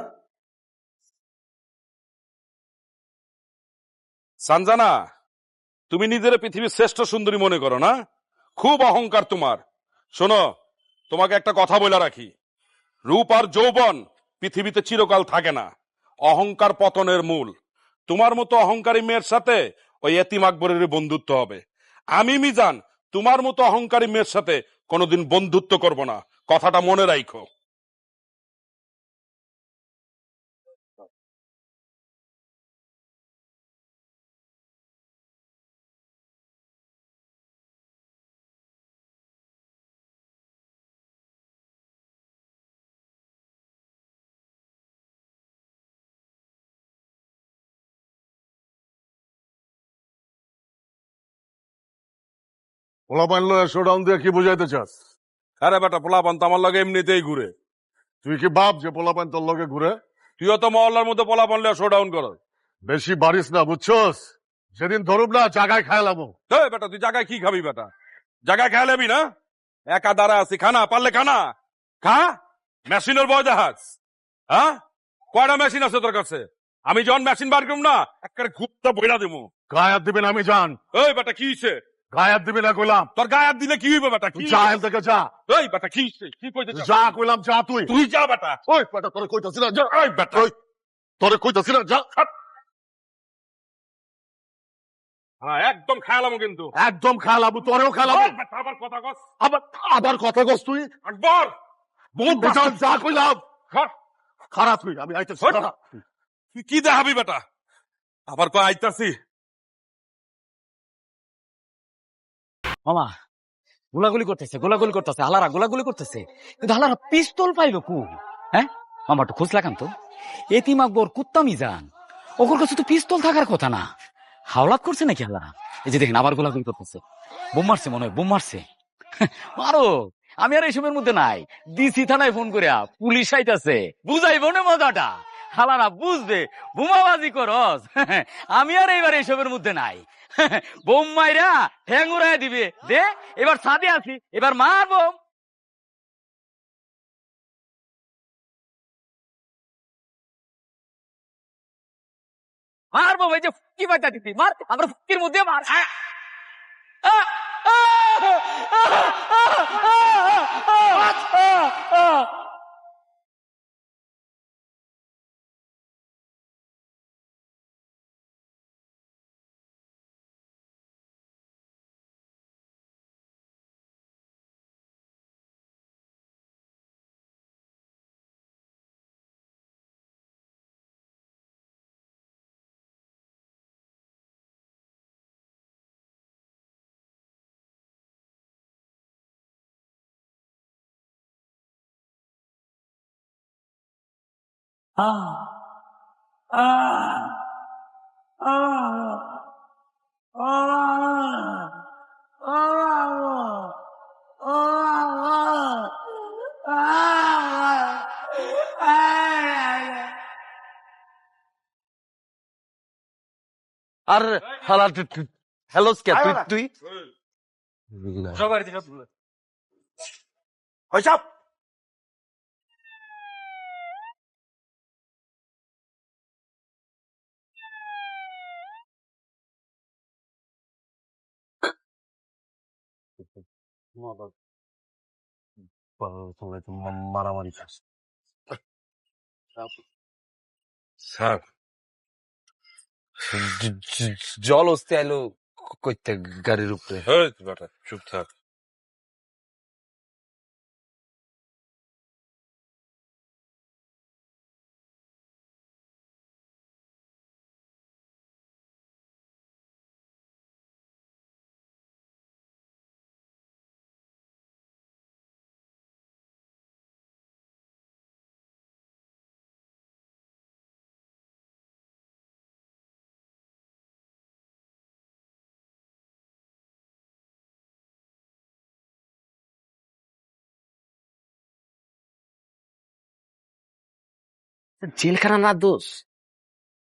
Speaker 8: সানজানা, তুমি নিজের পৃথিবীর শ্রেষ্ঠ সুন্দরী মনে করো না? খুব অহংকার তোমার। শোনো, তোমাকে একটা কথা বলে রাখি, রূপ আর যৌবন পৃথিবীতে চিরকাল থাকে না। অহংকার পতনের মূল। তোমার মতো অহংকারী মেয়ের সাথে ওই এতিম আকবরের বন্ধুত্ব হবে। আমি মিজান তোমার মতো অহংকারী মেয়ের সাথে কোনোদিন বন্ধুত্ব করব না, কথাটা মনে রাখো।
Speaker 4: পোলাপান লয়ে শোডাউন দিয়ে কি বুঝাইতে চাস?
Speaker 8: আরে বেটা, পোলাপান তো আমার লগে এমনিতেই ঘুরে।
Speaker 4: তুই কি ভাব যে পোলাপান তোর লগে ঘুরে?
Speaker 8: তুইও তো মহল্লার মধ্যে পোলাপান লয়ে শোডাউন করো।
Speaker 4: বেশি বাড়িস না, বুঝছস? সেদিন ধরুম না জায়গায় খাইলাম।
Speaker 8: বেটা তুই জায়গায় কি খাবি? বেটা জায়গায় খেয়ে নেবি না? একা দাঁড়া আছি, খানা পারলে খানা খা। মেশিনের বয় দেখাস? হ্যাঁ, কয়টা মেশিন আছে তোর কাছে? আমি যখন মেশিন বার করব না, একটা ঘুপটা বইলা দেবো।
Speaker 4: গায়ে হাত দিবেন আমি জান।
Speaker 8: এই বেটা কি হইছে?
Speaker 4: গায়ে হাত দিবি না কইলাম।
Speaker 8: তোর গায়ে হাত দিলে কি হইবে বেটা? কি
Speaker 4: যা এখান থেকে যা।
Speaker 8: এই বেটা কি হইছে? কি কইতে চাস?
Speaker 4: যা কইলাম যা তুই।
Speaker 8: তুই যা বেটা।
Speaker 4: ওই বেটা তোরে কইতাছি না যা। এই বেটা তোরে কইতাছি না যা।
Speaker 8: হ্যাঁ একদম খেয়ালামো কিন্তু।
Speaker 4: একদম খেলাবো, তোরেও খেলাবো।
Speaker 8: আবার কথা কস।
Speaker 4: আবার কথা কস তুই।
Speaker 8: আকবর
Speaker 4: বহুত বেটা যা কইলাম। খারাপ তুই, আমি আইতেছি।
Speaker 8: তুই কি দেখাবি বেটা? আবার কয় আইতাছি।
Speaker 10: মামা গোলাগুলি করতেছে হালারা গোলাগুলি করতেছে, কিন্তু হালারা পিস্তল পাইলো কু? হ্যাঁ মামা একটু খোঁজ লাগান তো। এতিম আকবর কুত্তা মিজান, ওর কাছে তো পিস্তল থাকার কথা না। হাওলাত করছে নাকি হালারা? এই যে দেখেন আবার গোলাগুলি করতেছে। বোম মারছে মনে হয়, বোম মারছে। মারো, আমি আর এইসবের মধ্যে নাই। ডিসি থানায় ফোন করে পুলিশ আইতাছে, বুঝাইবো না মজাটা। হালারা বুঝবে বোমাবাজি করস। আমি আর এইবার এইসবের মধ্যে নাই। বোম মাইরা ঠ্যাং উড়াই দিবে। দে এবার ছাদে আছি, এবার মারবো। মারবো ভাই, যে ফুকি বাজা দিতি মার, আমরা ফুকির মধ্যে মার।
Speaker 1: আর হালা হ্যালো কে তুই তুই
Speaker 5: ওইসব
Speaker 1: মারামারি
Speaker 8: স্যার
Speaker 1: জল হস্তে আইলো কইতে গাড়ির উপরে।
Speaker 8: বেটা চুপ থাক।
Speaker 7: জেলখানা না দোষ,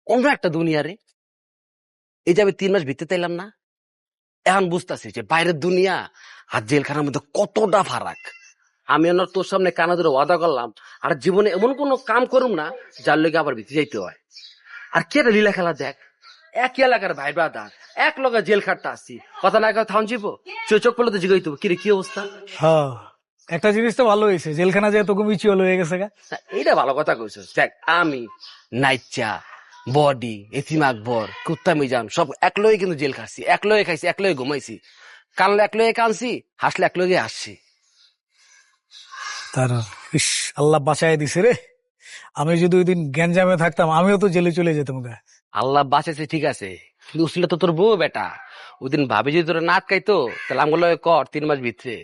Speaker 7: অন্য একটা দুনিয়া রে। এই যে আমি 3 মাস ভিতরে তাইলাম না, এখন বুঝতেছি যে বাইরের দুনিয়া আর জেলখানার মধ্যে কতটা ফারাক। আমি ওনার তোর সামনে কানা ধরে ওয়াদা করলাম আর জীবনে এমন কোনো কাম করুম না যার লগে আবার ভিতরে যাইতে হয়। আর কে লীলা খেলা দেখ, এক এলাকার ভাই ব্রাদার এক লগে জেল খাটতে আসছি, কথা না কথা থাম যাবো, চোখ পড়লে তো জিগাইতে হবে, কিরে কি অবস্থা?
Speaker 12: হ্যাঁ, একটা জিনিস তো ভালো হয়েছে, জেলখানা যে তোকে মিউচুয়াল হয়ে গেছে গা।
Speaker 7: এইটা ভালো কথা কইছিস। দেখ আমি নাইচা বডি এসিম আকবর কুত্তা মিজান সব এক লয়ে কিন্তু জেল খাচ্ছি, এক লয়ে খাইছি, এক লয়ে ঘুমাইছি, কানলে এক লয়ে কানছি, হাসলে এক লয়ে আসছি।
Speaker 12: তার ইস, আল্লাহ বাঁচায় দিছে রে। আমি যদি ওই দিন গ্যাঞ্জামে থাকতাম আমিও তো জেলে চলে যেতাম গা।
Speaker 7: আল্লাহ বাঁচাইছে ঠিক আছে, কিন্তু উসলে তো তোর বউ বেটা, ওই দিন ভাবি যদি তোর নাট খাইতো তাহলে আমগুলো কর 3 মাস ভিতরে।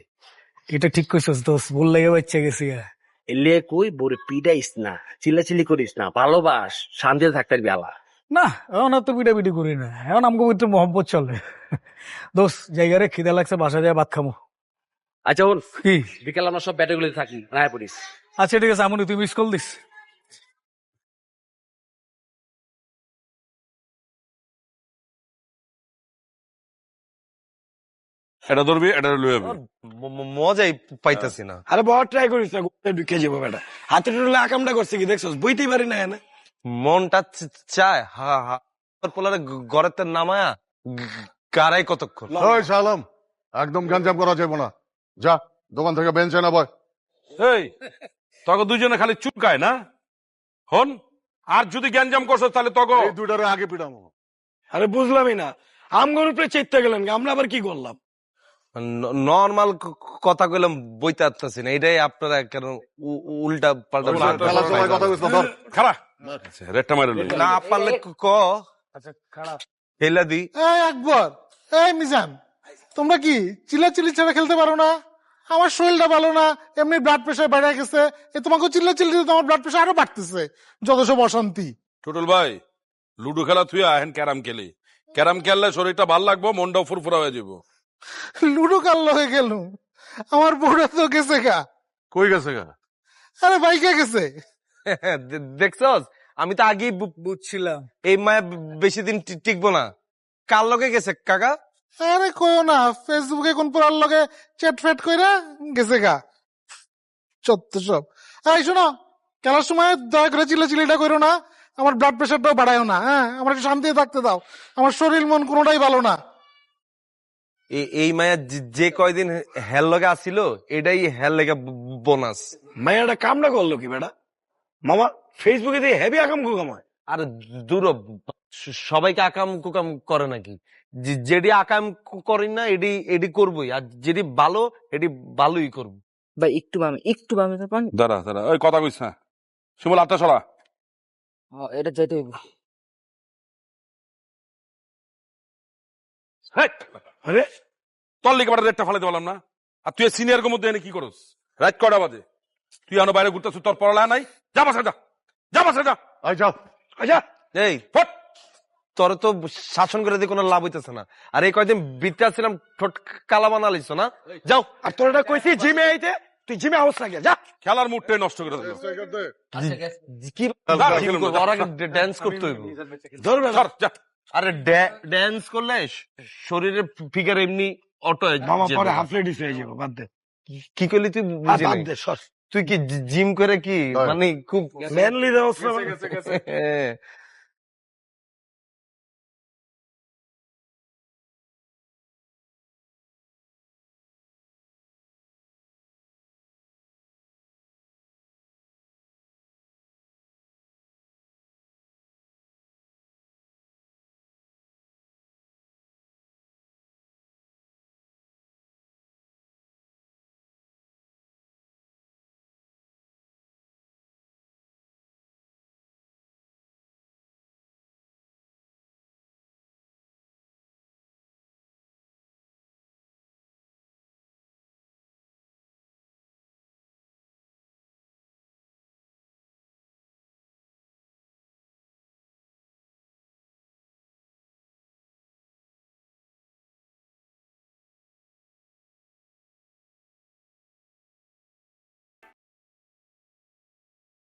Speaker 12: এটা ঠিক করছিস দোষ, ভুল লেগে বাচ্চা গেছি গা।
Speaker 7: এলে কই বউরে পিডাইস না, চিল্লাচিল্লি করিস না, ভালোবাস, শান্তিতে থাকতে পারবি আলা।
Speaker 12: না এখন আর তো পিটাপিটি করি না, এখন আমাকে একটু মহব্বত চলে। দোষ জায়গারে খিদা লাগছে, বাসা যায় ভাত খামো।
Speaker 7: আচ্ছা বোন,
Speaker 12: কি
Speaker 7: বিকাল আমরা সব ব্যাটাগুলোতে থাকি, রায় পড়িস।
Speaker 12: আচ্ছা ঠিক আছে, আমনি তুই মিস কল দিস।
Speaker 8: এটা ধরবি, এটা লয়ে যাবি।
Speaker 1: মজাই পাইতাছি না।
Speaker 5: আরে বড় ট্রাই করিস না, ঢুকে যাবো বেটা। হাতে টুলে আকামটা করছে কি দেখছো, বইতেই পারি না এনে।
Speaker 1: মনটা চায় হা হা পোলারে ঘরের তো নামায়া গাড়াই কতক্ষণ।
Speaker 4: ওই শালম, একদম গঞ্জাম করা যাবে না। যা দোকান থেকে বেঞ্চ এনে বয়।
Speaker 8: এই তখন দুজনে খালি চুপকায় না হন, আর যদি গ্যাঞ্জাম করছো তাহলে তখন
Speaker 4: এই দুইটারে আগে পিটামো।
Speaker 5: আরে বুঝলামই না, আমগর উপরে চেতে গেলেন, আমরা আবার কি করলাম?
Speaker 1: নর্মাল কথা কইলাম, বইতে আসতেছি না, এটাই আপনারা কেন উল্টা পাল্টা
Speaker 4: খেলার সময় কথা কইছ না, ধর।
Speaker 8: খারাপ রেটটা মারে লই।
Speaker 1: না পারলে ক
Speaker 2: আচ্ছা খারাপ।
Speaker 1: হেলা দি।
Speaker 2: এই আকবর, এই মিজান, তোমরা কি চিল্লাচিল্লি ছাড়া খেলতে পারো না? আমার শরীরটা ভালো না, এমনি ব্লাড প্রেশার বেড়ে গেছে, এ তোমাকে চিল্লাচিল্লিতে তোমার ব্লাড প্রেশার আরো বাড়তেছে, যত সব অশান্তি।
Speaker 8: টুটুল ভাই, লুডো খেলা তুই আহেন ক্যারাম খেলি, ক্যারাম খেললে শরীরটা ভাল লাগবো, মনটাও ফুরফুরা হয়ে যাবো।
Speaker 2: লুডো কাল হয়ে গেল, আমার বউটা তো গেছে গা।
Speaker 4: কই গেছে গা?
Speaker 2: আরে বাইকে গেছে।
Speaker 1: দেখছস, আমি তো আগেই বুঝছিলাম এই মায়া বেশি দিন টিকবো না। কার লগে গেছে কাকা?
Speaker 2: আরে কইও না, ফেসবুকে কোন পোলার লগে চ্যাট ফ্যাট কইরা গেছে গা। সত্য সব। এই শোনো, খেলার সময় দয়া করে চিল্লাচিল্লিটা করো না, আমার ব্লাড প্রেশারটাও বাড়ায়ও না। হ্যাঁ, আমার একটু শান্তিতে থাকতে দাও, আমার শরীর মন কোনোটাই ভালো না।
Speaker 1: এই মায়া যে কয়দিন হেল লগে আসিল, এটাই হেল লেগে বোনাস।
Speaker 5: মায়াটা কামটা করলো কি বেটা? মামা ফেসবুকে দিয়ে হেভি আকাম কুকাম হয়।
Speaker 1: আর দূর, সবাইকে আকাম কুকাম করে নাকি? যেটি আকাম করি না এটি এটি করবই, আর যেটি ভালো এটি ভালোই করবো।
Speaker 3: ভাই একটু বামে তো পান।
Speaker 8: দাঁড়া দাঁড়া, ওই কথা কইস না, শিমুল আটটা সরা।
Speaker 3: এটা যাইতে হইব।
Speaker 5: আরে
Speaker 8: তোর লিখে বেটা রেটটা ফালাইতে বললাম না, আর তুই সিনিয়র মধ্যে এনে কি করস? রাত কটা বাজে, তুই এখনো বাইরে ঘুরতেছ, তোর পড়ালা নাই? যা বাসা যা, যা বাসা যা।
Speaker 4: আই যাও।
Speaker 5: আচ্ছা
Speaker 1: এই তোর তো শাসন করে দিয়ে কোনো লাভ হইতেছে না, আর এই কয়দিন বিতে আসছিলাম ঠোঁট কালা বানা লিস না। যাও।
Speaker 5: আর তোর এটা কইছি জিমে আইতে, তুই জিমে আওয়াজ লাগিয়ে যা।
Speaker 8: খেলার মুডটাই নষ্ট করে দিল।
Speaker 1: কি ড্যান্স করতে হইব?
Speaker 5: ধর বেটা।
Speaker 8: ধর, যা।
Speaker 1: আরে ড্যান্স করলে শরীরের ফিগার এমনি অটো
Speaker 5: মামা পরে হাফ লেডিস হয়ে যাবো, বাদ দে।
Speaker 1: কি করলি তুই?
Speaker 5: আর
Speaker 1: বুঝি
Speaker 5: বাদ
Speaker 1: নাই।
Speaker 5: দে সর।
Speaker 1: তুই কি জিম করে কি মানে খুব
Speaker 5: ম্যানলি দেওয়া
Speaker 1: হ্যাঁ,